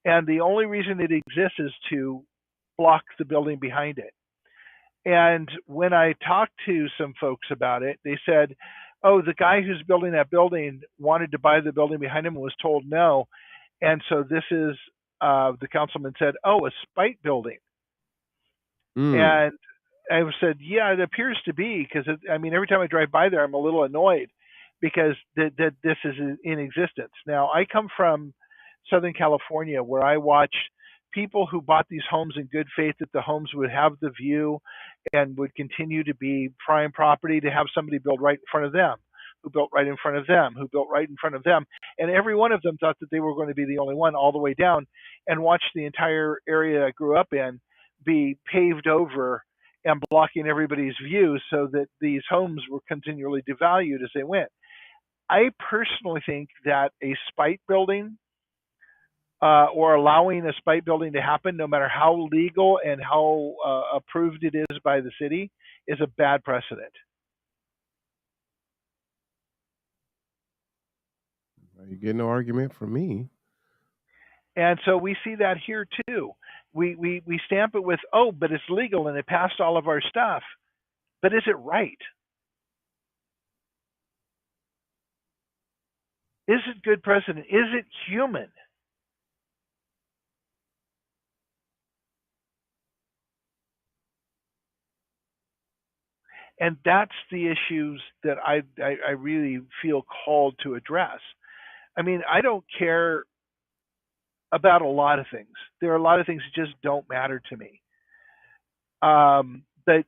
And the only reason it exists is to block the building behind it. And when I talked to some folks about it, they said, oh, the guy who's building that building wanted to buy the building behind him and was told no. And so this is, the councilman said, oh, a spite building. Mm. And I said, yeah, it appears to be because I mean, every time I drive by there, I'm a little annoyed because this is in existence. Now, I come from Southern California where I watched people who bought these homes in good faith that the homes would have the view and would continue to be prime property to have somebody build right in front of them, who built right in front of them, who built right in front of them. And every one of them thought that they were going to be the only one all the way down and watched the entire area I grew up in be paved over and blocking everybody's view so that these homes were continually devalued as they went. I personally think that a spite building or allowing a spite building to happen, no matter how legal and how approved it is by the city, is a bad precedent. You get no argument from me. And so we see that here too. We stamp it with, oh, but it's legal and it passed all of our stuff. But is it right? Is it good precedent? Is it human? And that's the issues that I really feel called to address. I mean, I don't care about a lot of things. There are a lot of things that just don't matter to me. But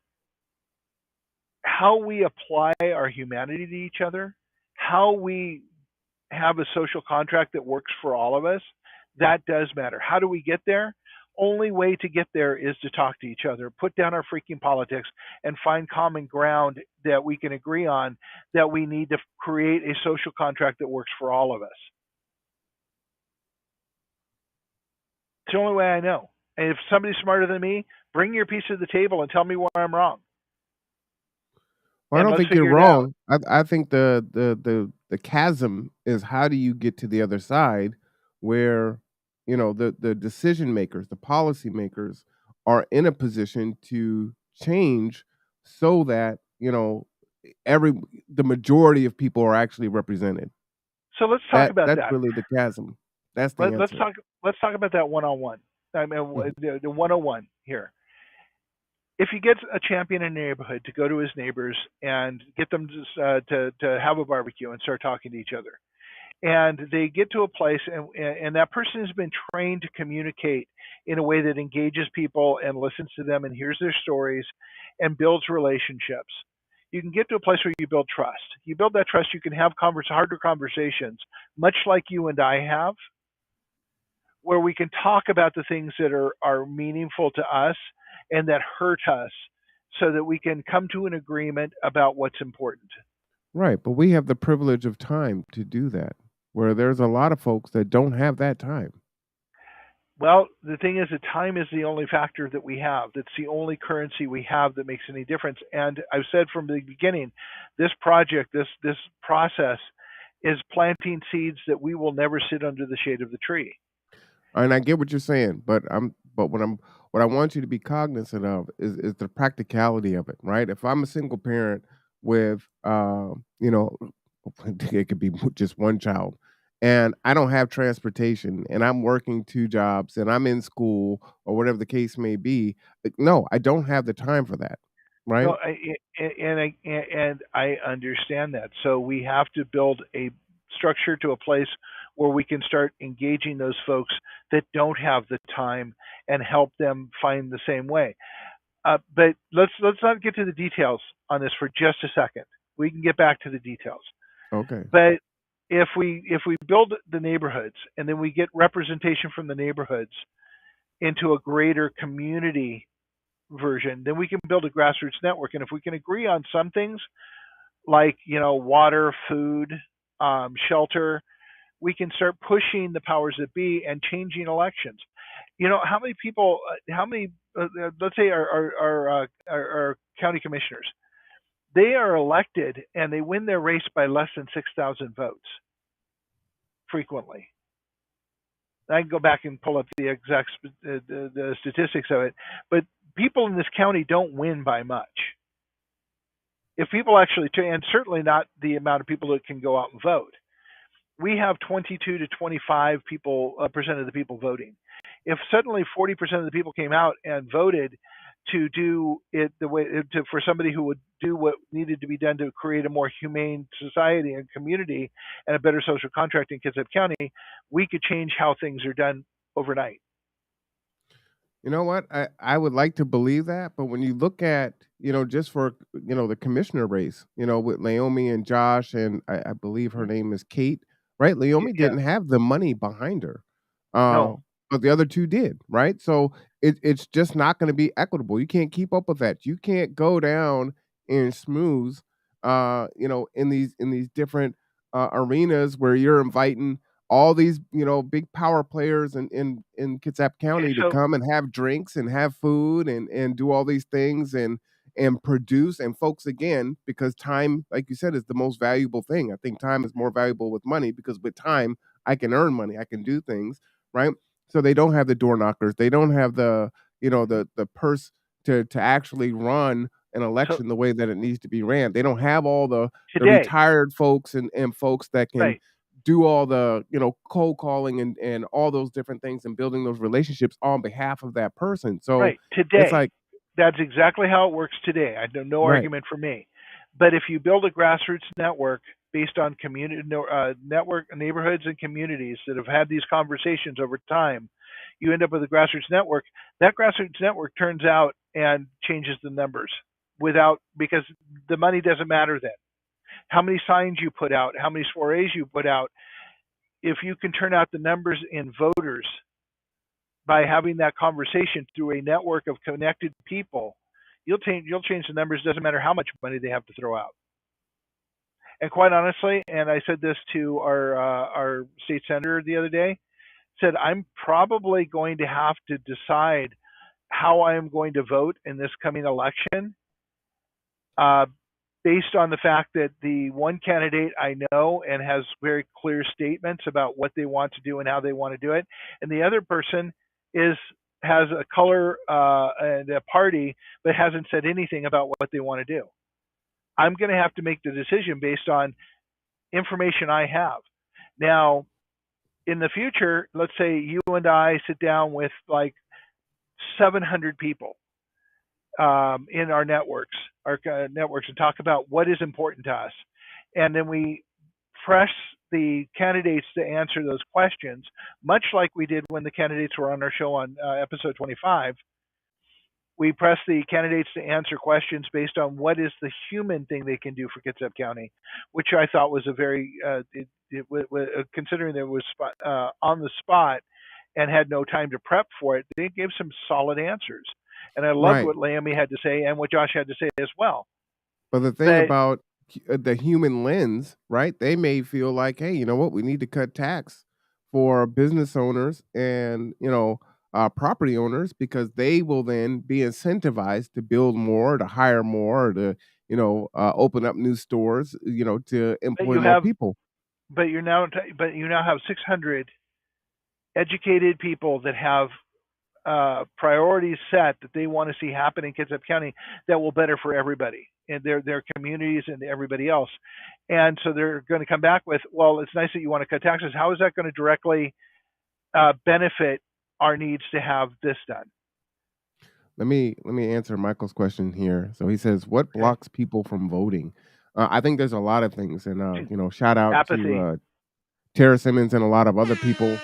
how we apply our humanity to each other, how we have a social contract that works for all of us, that does matter. How do we get there? Only way to get there is to talk to each other, put down our freaking politics, and find common ground that we can agree on, that we need to create a social contract that works for all of us. It's the only way I know. And if somebody's smarter than me, bring your piece to the table and tell me where I'm wrong. Well, I And don't let's think you're figure it out. wrong. I think the chasm is how do you get to the other side where the decision makers, the policy makers are in a position to change so that every the majority of people are actually represented. So let's talk That about that's that. really the chasm. That's the Let, let's answer. talk. Let's talk about that one on one. I mean, Mhm. the 101 here. If you get a champion in a neighborhood to go to his neighbors and get them to have a barbecue and start talking to each other, and they get to a place and that person has been trained to communicate in a way that engages people and listens to them and hears their stories and builds relationships. You can get to a place where you build trust. You build that trust, you can have harder conversations, much like you and I have, where we can talk about the things that are meaningful to us and that hurt us so that we can come to an agreement about what's important. Right, but we have the privilege of time to do that, where there's a lot of folks that don't have that time. Well, the thing is that time is the only factor that we have. That's the only currency we have that makes any difference. And I've said from the beginning, this project, this process is planting seeds that we will never sit under the shade of the tree. And I get what you're saying, but what I want you to be cognizant of is the practicality of it, right? If I'm a single parent with it could be just one child, and I don't have transportation, and I'm working two jobs, and I'm in school or whatever the case may be. Like, no, I don't have the time for that, right? No, and I understand that. So we have to build a structure to a place where we can start engaging those folks that don't have the time and help them find the same way. But let's not get to the details on this for just a second. We can get back to the details. Okay. But if we build the neighborhoods and then we get representation from the neighborhoods into a greater community version, then we can build a grassroots network. And if we can agree on some things like water, food, shelter, we can start pushing the powers that be and changing elections. How many people? How many? Let's say our county commissioners. They are elected and they win their race by less than 6,000 votes frequently. I can go back and pull up the exact the statistics of it, but people in this county don't win by much. If people actually, and certainly not the amount of people that can go out and vote, we have 22 to 25 percent of the people voting. If suddenly 40% of the people came out and voted to do it the way for somebody who would do what needed to be done to create a more humane society and community and a better social contract in Kitsap County, we could change how things are done overnight. You know what? I would like to believe that, but when you look at, just for, the commissioner race, with Naomi and Josh, and I believe her name is Kate, right? Naomi Yeah, didn't have the money behind her, uh, no, but the other two did, right? So it's just not going to be equitable. You can't keep up with that. You can't go down and smooth, in these different arenas where you're inviting all these, big power players in Kitsap okay, County to so come and have drinks and have food and do all these things and produce. And folks, again, because time, like you said, is the most valuable thing. I think time is more valuable with money because with time I can earn money, I can do things, right? So they don't have the door knockers, they don't have the, the purse to actually run an so election the way that it needs to be ran. They don't have all the today, retired folks and folks that can right? do all the, cold calling and all those different things and building those relationships on behalf of that person. So Right. it's Today. like, That's exactly how it works today. I know no right, argument for me. But if you build a grassroots network based on community network neighborhoods and communities that have had these conversations over time, you end up with a grassroots network. That grassroots network turns out and changes the numbers without because the money doesn't matter then. How many signs you put out, how many soirees you put out, if you can turn out the numbers in voters by having that conversation through a network of connected people, you'll change the numbers. Doesn't matter how much money they have to throw out. And quite honestly, and I said this to our state senator the other day, said I'm probably going to have to decide how I am going to vote in this coming election, uh, based on the fact that the one candidate I know and has very clear statements about what they want to do and how they want to do it, and the other person is has a color and a party, but hasn't said anything about what they want to do. I'm going to have to make the decision based on information I have. Now, in the future, let's say you and I sit down with like 700 people in our networks, and talk about what is important to us, and then we press the candidates to answer those questions, much like we did when the candidates were on our show on episode 25. We press the candidates to answer questions based on what is the human thing they can do for Kitsap County, which I thought was a very, considering that it was on the spot and had no time to prep for it, they gave some solid answers. And I loved right. what Naomi had to say and what Josh had to say as well. But the thing But about the human lens, right? They may feel like, hey, you know what? We need to cut tax for business owners and, property owners because they will then be incentivized to build more, to hire more, to, open up new stores, to but employ you more have people. but you now have 600 educated people that have priorities set that they want to see happen in Kitsap County that will better for everybody and their communities and everybody else. And so they're going to come back with, well, it's nice that you want to cut taxes. How is that going to directly benefit our needs to have this done? Let me answer Michael's question here. So he says, "What Okay, blocks people from voting?" I think there's a lot of things, and shout out to apathy. Tara Simmons and a lot of other people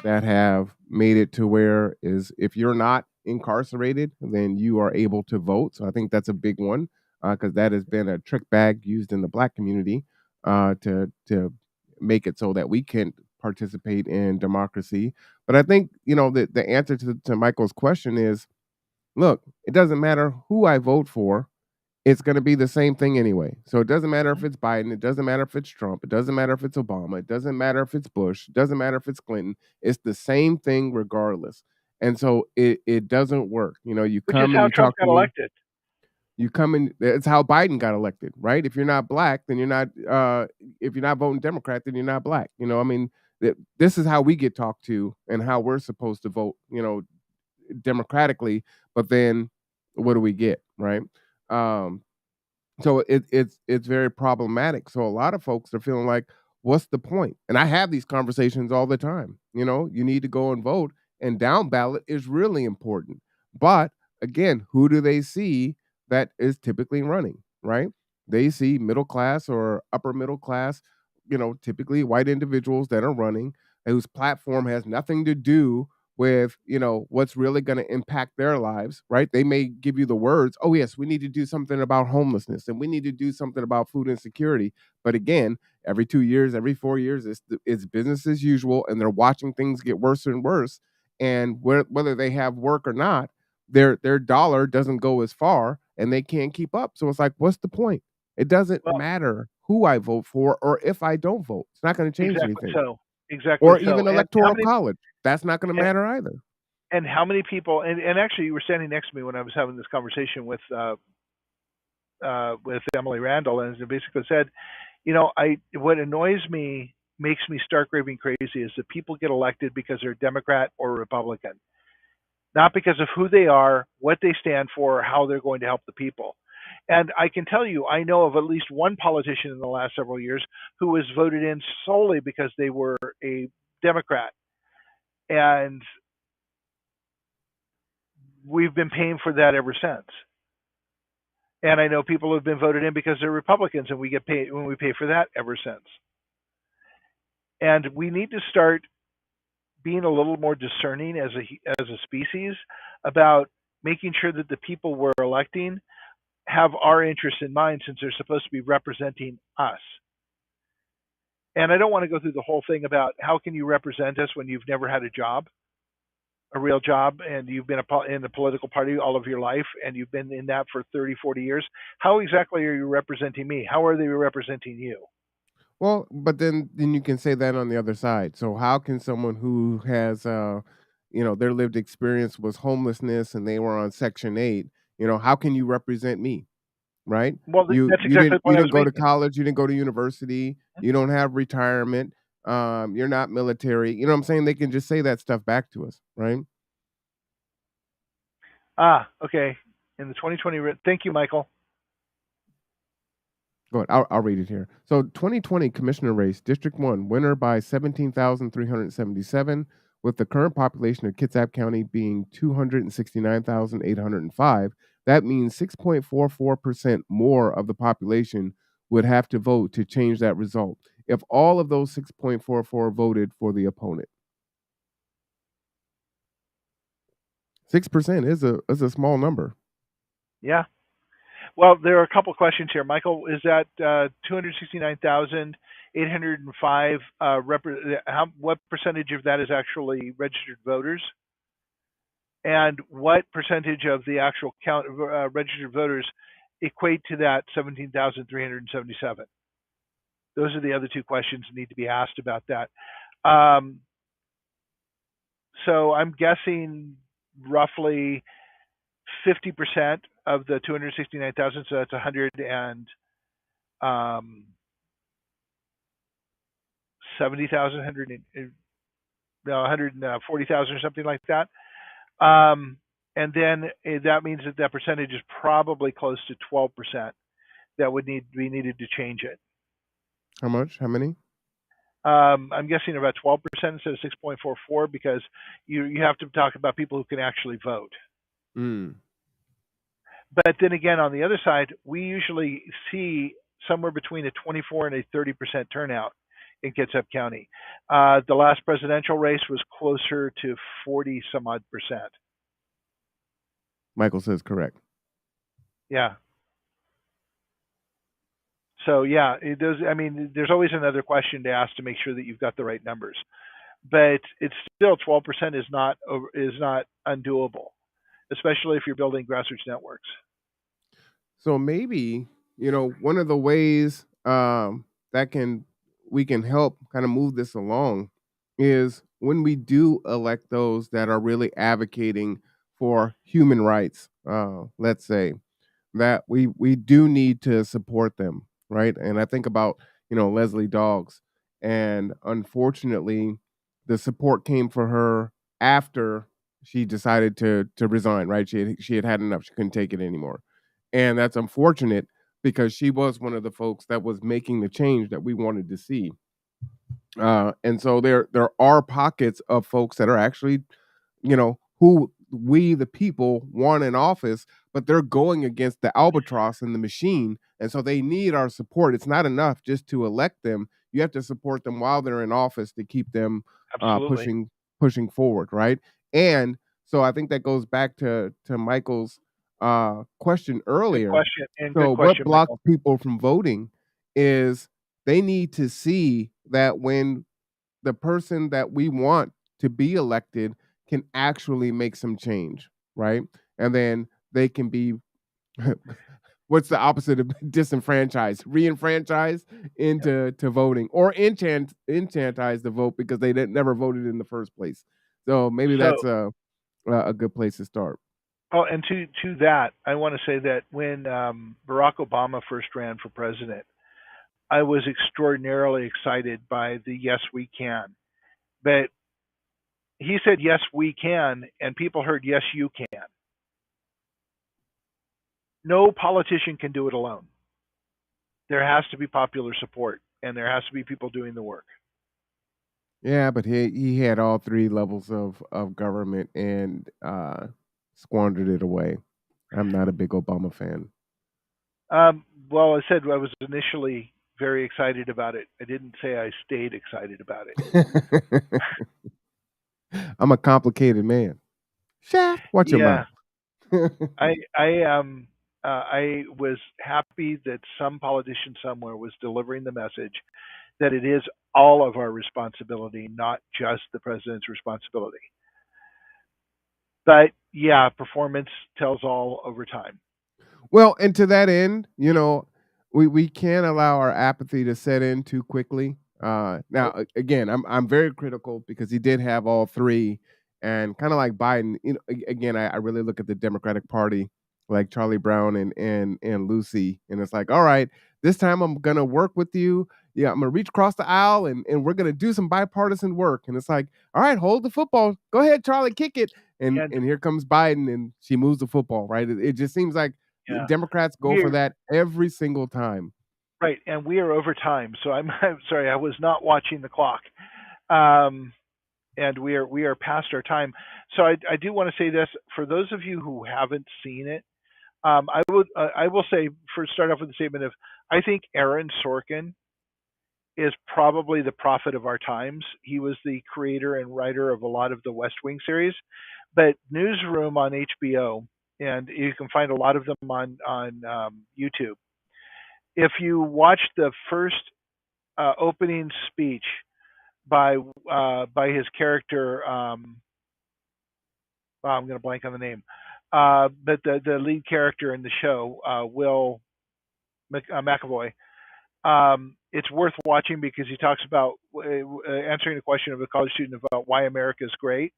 that have made it to where is if you're not incarcerated, then you are able to vote. So I think that's a big one because that has been a trick bag used in the black community to make it so that we can't participate in democracy. But I think the answer to Michael's question is, look, it doesn't matter who I vote for, it's going to be the same thing anyway. So it doesn't matter if Mhm. it's Biden, it doesn't matter if it's Trump, it doesn't matter if it's Obama, it doesn't matter if it's Bush, it doesn't matter if it's Clinton. It's the same thing regardless. And so it doesn't work. You Which is come and how you Trump talk to got me. elected. You come in. It's how Biden got elected, right? If you're not black, then you're not. If you're not voting Democrat, then you're not black. I mean, this is how we get talked to and how we're supposed to vote. Democratically, but then what do we get, right? Um, so it's very problematic. So a lot of folks are feeling like, what's the point? And I have these conversations all the time. You need to go and vote, and down ballot is really important. But again, who do they see that is typically running, right? They see middle class or upper middle class, typically white individuals that are running, whose platform has nothing to do with what's really going to impact their lives, right? They may give you the words, oh yes, we need to do something about homelessness and we need to do something about food insecurity. But again, every 2 years, every 4 years, it's business as usual, and they're watching things get worse and worse. And whether they have work or not, their dollar doesn't go as far, and they can't keep up. So it's like, what's the point? It doesn't Well, matter who I vote for or if I don't vote. It's not going to change exactly anything. so. Exactly Or so. even electoral college. That's not going to And, matter either. and how many people? And actually, you were standing next to me when I was having this conversation with Emily Randall, and it basically said, I what annoys me, makes me stark raving crazy, is that people get elected because they're Democrat or Republican, not because of who they are, what they stand for, or how they're going to help the people. And I can tell you, I know of at least one politician in the last several years who was voted in solely because they were a Democrat. And we've been paying for that ever since. And I know people have been voted in because they're Republicans, and we get paid when we pay for that ever since. And we need to start being a little more discerning as a species about making sure that the people we're electing have our interests in mind, since they're supposed to be representing us. And I don't want to go through the whole thing about how can you represent us when you've never had a real job, and you've been in a political party all of your life, and you've been in that for 30, 40 years. How exactly are you representing me? How are they representing you? Well, but then you can say that on the other side. So how can someone who has their lived experience was homelessness and they were on Section 8, how can you represent me, right? Well, You that's you exactly didn't the you point I didn't was go to making. college, you didn't go to university, you don't have retirement, you're not military. You know what I'm saying? They can just say that stuff back to us, right? Okay. In the 2020, thank you, Michael. Go ahead. I'll read it here. So 2020 commissioner race, District 1, winner by 17,377, with the current population of Kitsap County being 269,805. That means 6.44% more of the population would have to vote to change that result if all of those 6.44 voted for the opponent. 6% is a small number. Yeah. Well, there are a couple questions here. Michael, is that 269,805? What percentage of that is actually registered voters? And what percentage of the actual count of registered voters equate to that 17,377? Those are the other two questions that need to be asked about that. So I'm guessing roughly 50% of the 269,000, so that's 170,000, 140,000 or something like that. And then that means that percentage is probably close to 12% that would need to be needed to change it. How much? How many? I'm guessing about 12% instead of 6.44, because you have to talk about people who can actually vote. Mm. But then again, on the other side, we usually see somewhere between a 24 and a 30% turnout in Kitsap County. The last presidential race was closer to 40 some odd percent. Michael says correct. Yeah. So yeah, it does. I mean, there's always another question to ask to make sure that you've got the right numbers. But it's still 12% is not undoable, especially if you're building grassroots networks. So maybe, one of the ways that we can help kind of move this along, is when we do elect those that are really advocating for human rights, let's say, that we do need to support them, right? And I think about, Leslie Dogs, and unfortunately, the support came for her after she decided to resign, right? She had had enough. She couldn't take it anymore. And that's unfortunate because she was one of the folks that was making the change that we wanted to see. And so there are pockets of folks that are actually, who we the people want in office, but they're going against the albatross and the machine, and so they need our support. It's not enough just to elect them. You have to support them while they're in office to keep them Absolutely. pushing forward, right? And so I think that goes back to Michael's question Good earlier. question, and good So what question, blocks Michael. people from voting is they need to see that when the person that we want to be elected can actually make some change, right? And then they can be what's the opposite of disenfranchised? Re-enfranchised into voting, or enchantize the vote because they never voted in the first place. So maybe So, that's a good place to start. oh, and to that, I want to say that when Barack Obama first ran for president, I was extraordinarily excited by the "Yes, we can." But he said "Yes, we can," and people heard "Yes, you can." No politician can do it alone. There has to be popular support, and there has to be people doing the work. Yeah, but he had all three levels of government and squandered it away. I'm not a big Obama fan. Well, I said I was initially very excited about it. I didn't say I stayed excited about it. I'm a complicated man. Shaft, watch your Yeah, mouth. I was happy that some politician somewhere was delivering the message that it is all of our responsibility, not just the president's responsibility. But yeah, performance tells all over time. Well, and to that end, we can't allow our apathy to set in too quickly. Now, Nope. again, I'm very critical because he did have all three, and kind of like Biden. Again, I really look at the Democratic Party like Charlie Brown and Lucy, and it's like, all right, this time I'm gonna work with you. Yeah, I'm gonna reach across the aisle, and we're gonna do some bipartisan work. And it's like, all right, hold the football. Go ahead, Charlie, kick it. And And and here comes Biden, and she moves the football. Right? It just seems like yeah, Democrats go for we're that every single time. right, and we are over time. So I'm sorry, I was not watching the clock. Um, and we are past our time. So I do want to say this for those of you who haven't seen it. I will say for start off with the statement of I think Aaron Sorkin is probably the prophet of our times. He was the creator and writer of a lot of the West Wing series, but Newsroom on HBO, and you can find a lot of them on YouTube. If you watch the first opening speech by his character, oh, I'm going to blank on the name, but the lead character in the show, Will McAvoy. It's worth watching because he talks about answering the question of a college student about why America is great.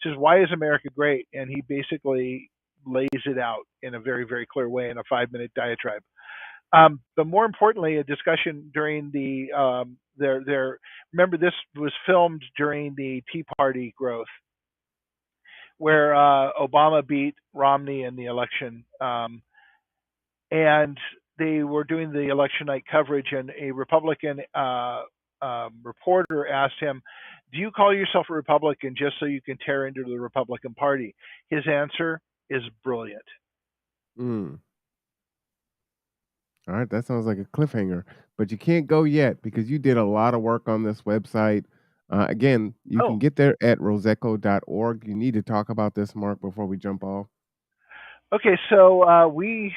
He says, "Why is America great?" And he basically lays it out in a very, very clear way in a 5 minute diatribe. But more importantly, a discussion during their remember this was filmed during the Tea Party growth, where Obama beat Romney in the election, and they were doing the election night coverage, and a Republican reporter asked him, "Do you call yourself a Republican just so you can tear into the Republican Party?" His answer is brilliant. Mm. All right, that sounds like a cliffhanger, but you can't go yet because you did a lot of work on this website. Again, you can Oh, get there at roseco.org. You need to talk about this, Mark, before we jump off. okay. So we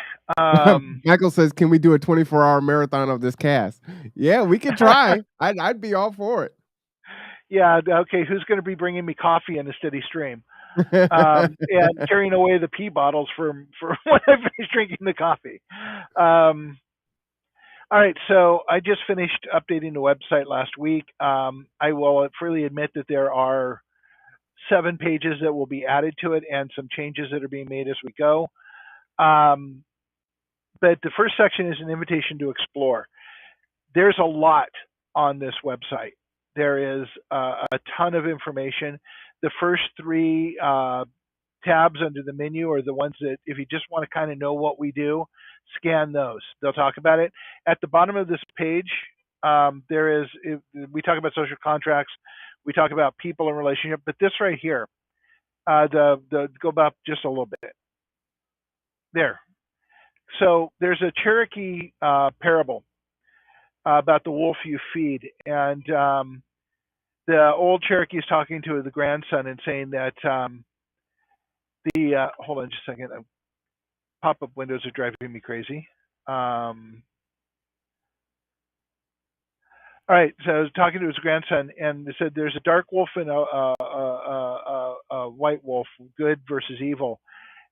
Michael says, "Can we do a 24-hour marathon of this cast?" Yeah, we could try. I'd be all for yeah, okay. Who's going to be bringing me coffee in a steady stream? And it. carrying away the pee bottles for when I finish drinking the coffee. Um, All right, so I just finished updating the website last week. I will freely admit that there are 7 pages that will be added to it and some changes that are being made as we go. Um, but the first section is an invitation to explore. There's a lot on this website. There is a ton of information. The first three tabs under the menu are the ones that, if you just want to kind of know what we do, scan those. They'll talk about it. At the bottom of this page, there is, we talk about social contracts, we talk about people and relationship, but this right here, the go up just a little bit. There. So there's a Cherokee parable about the wolf you feed, and the old Cherokee is talking to the grandson and saying that hold on just a second. Pop-up windows are driving me crazy. All right, so I was talking to his grandson, and they said there's a dark wolf and a white wolf, good versus evil,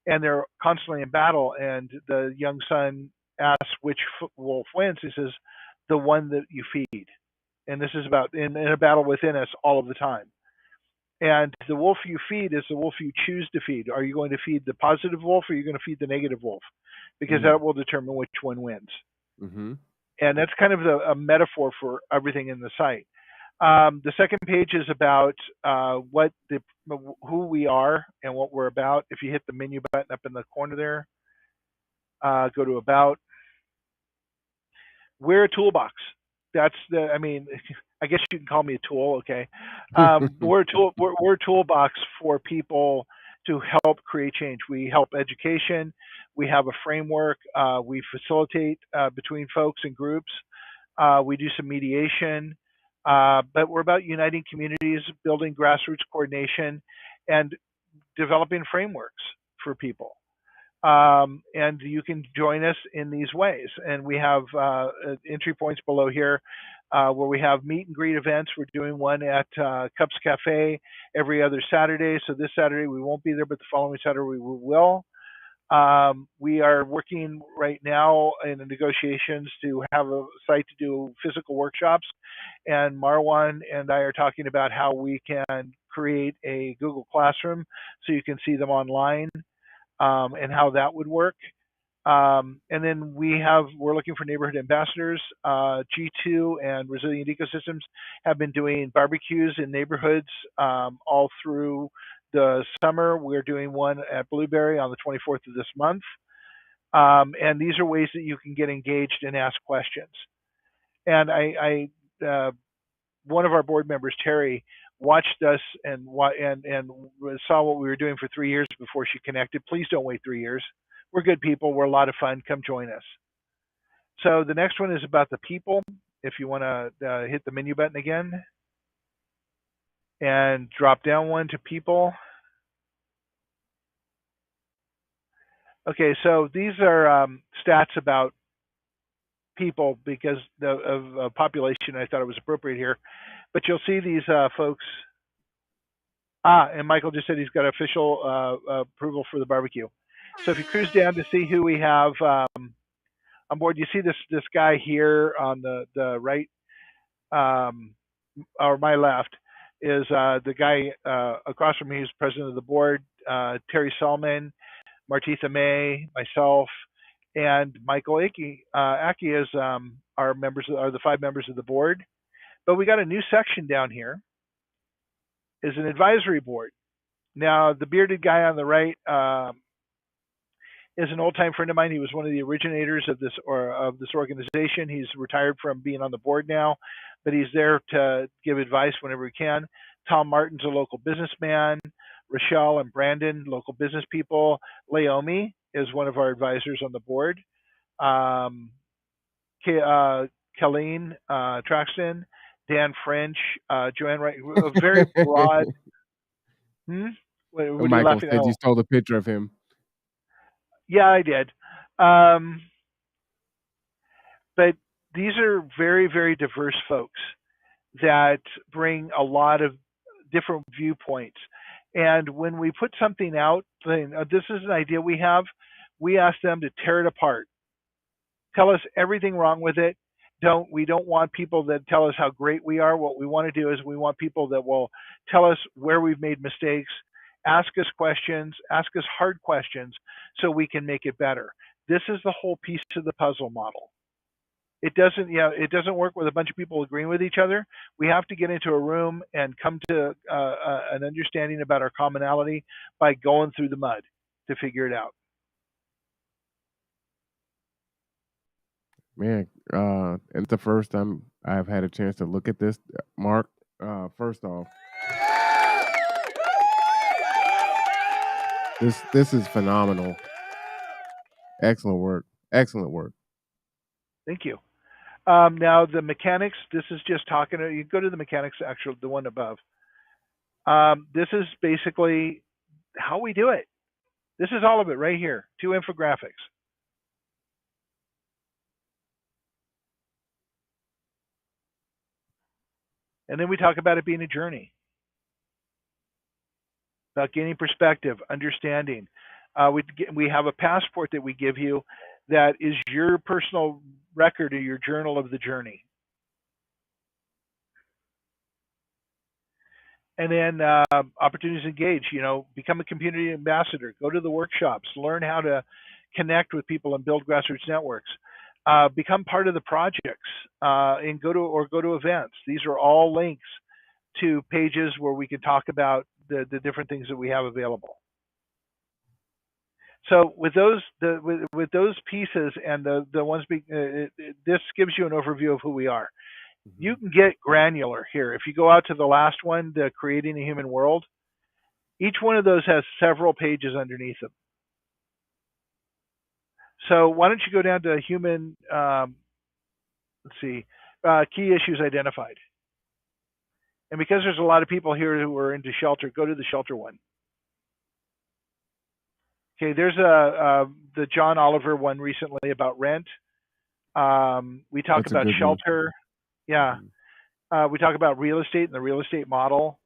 and they're constantly in battle. And the young son asks which wolf wins. He says, the one that you feed. And this is about in a battle within us all of the time. And the wolf you feed is the wolf you choose to feed. Are you going to feed the positive wolf, or are you going to feed the negative wolf? Because that will determine which one wins. Mm-hmm. And that's kind of a metaphor for everything in the site. The second page is about who we are and what we're about. If you hit the menu button up in the corner there, go to about. We're a toolbox. That's the. I mean, I guess you can call me a tool. Okay, we're a toolbox for people to help create change. We help education. We have a framework. We facilitate between folks and groups. We do some mediation. But we're about uniting communities, building grassroots coordination, and developing frameworks for people. And you can join us in these ways. And we have entry points below here where we have meet and greet events. We're doing one at Cups Cafe every other Saturday. So this Saturday we won't be there, but the following Saturday we will. We are working right now in the negotiations to have a site to do physical workshops. And Marwan and I are talking about how we can create a Google Classroom so you can see them online. And how that would work. And then we're looking for neighborhood ambassadors. G2 and Resilient Ecosystems have been doing barbecues in neighborhoods all through the summer. We're doing one at Blueberry on the 24th of this month. And these are ways that you can get engaged and ask questions. And one of our board members, Terry, watched us and saw what we were doing for 3 years before she connected. Please don't wait 3 years. We're good people. We're a lot of fun. Come join us. So the next one is about the people. If you want to hit the menu button again and drop down one to people. Okay, so these are stats about people because of population. I thought it was appropriate here. But you'll see these folks. And Michael just said he's got official approval for the barbecue. So if you cruise down to see who we have on board, you see this guy here on the right, or my left, is the guy across from me who's president of the board, Terry Selman, Martitha May, myself, and Michael Aki. Aki is are the 5 members of the board. But we got a new section down here. Is an advisory board. Now, the bearded guy on the right is an old-time friend of mine. He was one of the originators of this organization. He's retired from being on the board now, but he's there to give advice whenever he can. Tom Martin's a local businessman. Rochelle and Brandon, local business people. Laomi is one of our advisors on the board. Colleen Traxton, Dan French, Joanne Wright, a very broad. What are you Michael laughing said at? you stole a picture of him. Yeah, I did. But these are very, very diverse folks that bring a lot of different viewpoints. And when we put something out, this is an idea we have, we ask them to tear it apart. Tell us everything wrong with it. We don't want people that tell us how great we are. What we want to do is we want people that will tell us where we've made mistakes, ask us questions, ask us hard questions so we can make it better. This is the whole piece of the puzzle model. It doesn't work with a bunch of people agreeing with each other. We have to get into a room and come to an understanding about our commonality by going through the mud to figure it out. Man, and it's the first time I've had a chance to look at this, Mark. First off, this is phenomenal. Excellent work. Excellent work. Thank you. Now the mechanics. This is just talking. You go to the mechanics, actually, the one above. This is basically how we do it. This is all of it right here. 2 infographics. And then we talk about it being a journey, about gaining perspective, understanding. We have a passport that we give you that is your personal record or your journal of the journey. And then opportunities to engage. Become a community ambassador. Go to the workshops. Learn how to connect with people and build grassroots networks. Become part of the projects and go to events. These are all links to pages where we can talk about the different things that we have available. So with those pieces and the ones this gives you an overview of who we are. You can get granular here. If you go out to the last one, the Creating a Human World, each one of those has several pages underneath them. So why don't you go down to human, let's see, key issues identified. And because there's a lot of people here who are into shelter, go to the shelter one. Okay, there's the John Oliver one recently about rent. We talk That's about shelter. Yeah. We talk about real estate and the real estate model.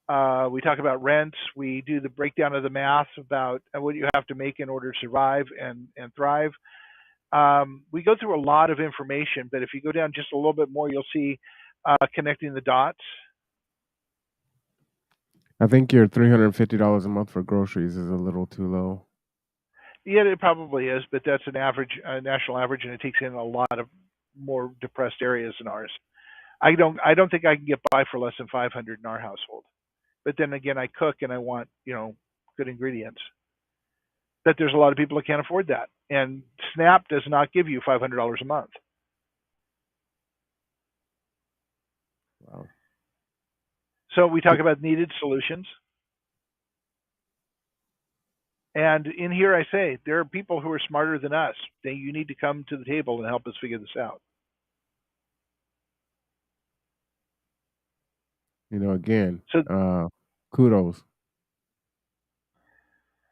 We talk about rents. We do the breakdown of the math about what you have to make in order to survive and thrive. We go through a lot of information, but if you go down just a little bit more, you'll see connecting the dots. I think your $350 a month for groceries is a little too low. Yeah, it probably is, but that's an average, national average, and it takes in a lot of more depressed areas than ours. I don't think I can get by for less than 500 in our household. But then again, I cook and I want good ingredients. But there's a lot of people that can't afford that, and SNAP does not give you $500 a month. Wow. So we talk about needed solutions. And in here I say, there are people who are smarter than us. You need to come to the table and help us figure this out. Again, kudos.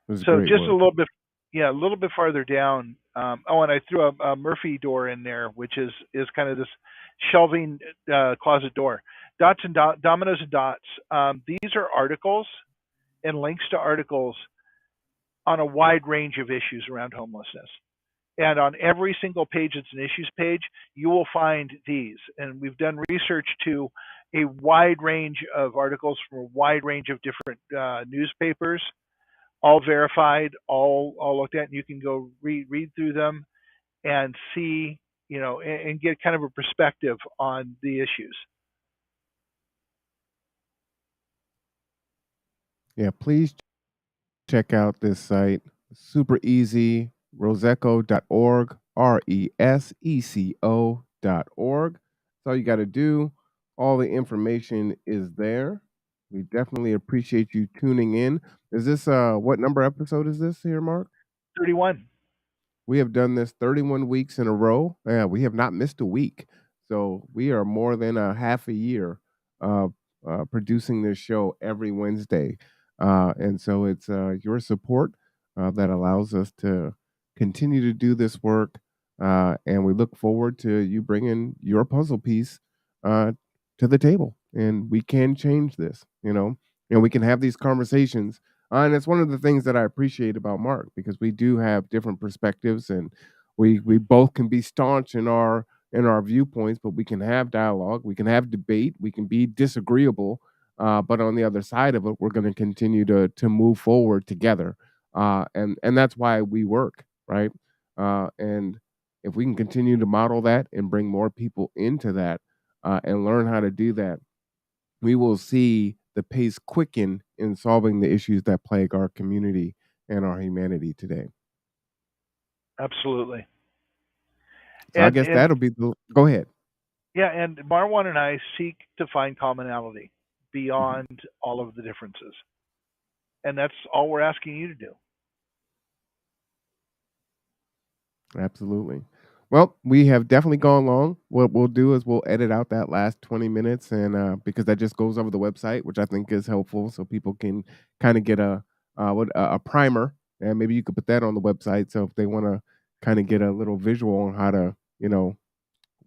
So just a little bit farther down. And I threw a Murphy door in there, which is kind of this shelving closet door. Dots and dominoes and dots. These are articles and links to articles on a wide range of issues around homelessness. And on every single page that's an issues page, you will find these. And we've done research to a wide range of articles from a wide range of different newspapers, all verified, all looked at. And you can go read through them and see, and get kind of a perspective on the issues. Yeah, please check out this site. Super easy, roseco.org, RESECO.org. That's all you got to do. All the information is there. We definitely appreciate you tuning in. Is this what number episode is this here, Mark? 31. We have done this 31 weeks in a row. We have not missed a week. So we are more than a half a year producing this show every Wednesday. And so it's your support that allows us to continue to do this work. And we look forward to you bringing your puzzle piece to the table. And we can change this, and we can have these conversations. And it's one of the things that I appreciate about Mark, because we do have different perspectives, and we both can be staunch in our in our viewpoints, but we can have dialogue, we can have debate, we can be disagreeable, but on the other side of it, we're going to continue to move forward together, and that's why we work, right? And if we can continue to model that and bring more people into that, and learn how to do that, we will see the pace quicken in solving the issues that plague our community and our humanity today. Absolutely. So I And guess and that'll be the go ahead. yeah, and Marwan and I seek to find commonality Mhm. beyond all of the differences. And that's all we're asking you to do. Absolutely. Well, we have definitely gone long. What we'll do is we'll edit out that last 20 minutes, and because that just goes over the website, which I think is helpful so people can kind of get a primer, and maybe you could put that on the website so if they want to kind of get a little visual on how to,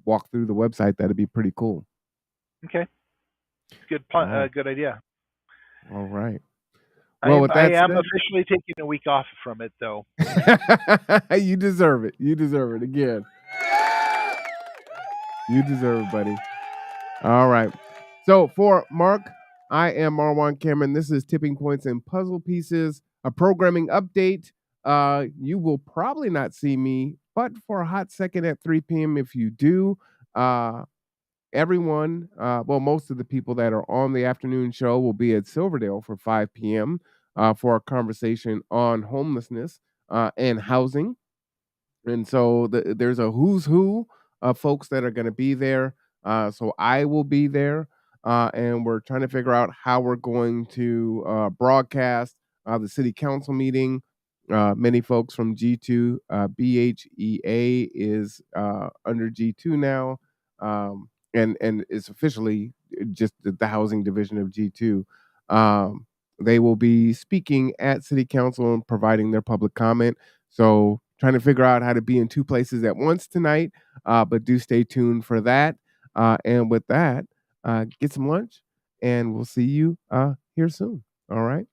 walk through the website, that'd be pretty cool. Okay. Oh, Good idea. all right. Well, with I that am said, officially taking a week off from it though. you deserve it. You deserve it again. You deserve it, buddy. All right. So for Mark, I am Marwan Cameron. This is Tipping Points and Puzzle Pieces, a programming update. You will probably not see me, but for a hot second at 3 p.m. if you do. Uh, everyone, well, most of the people that are on the afternoon show will be at Silverdale for 5 p.m. For a conversation on homelessness and housing. And so there's a who's who of folks that are going to be there. So I will be there, and we're trying to figure out how we're going to broadcast the city council meeting. Many folks from G2, BHEA is under G2 now, and it's officially just the housing division of G2. They will be speaking at city council and providing their public comment. So trying to figure out how to be in two places at once tonight, but do stay tuned for that. And with that, get some lunch, and we'll see you here soon. All right.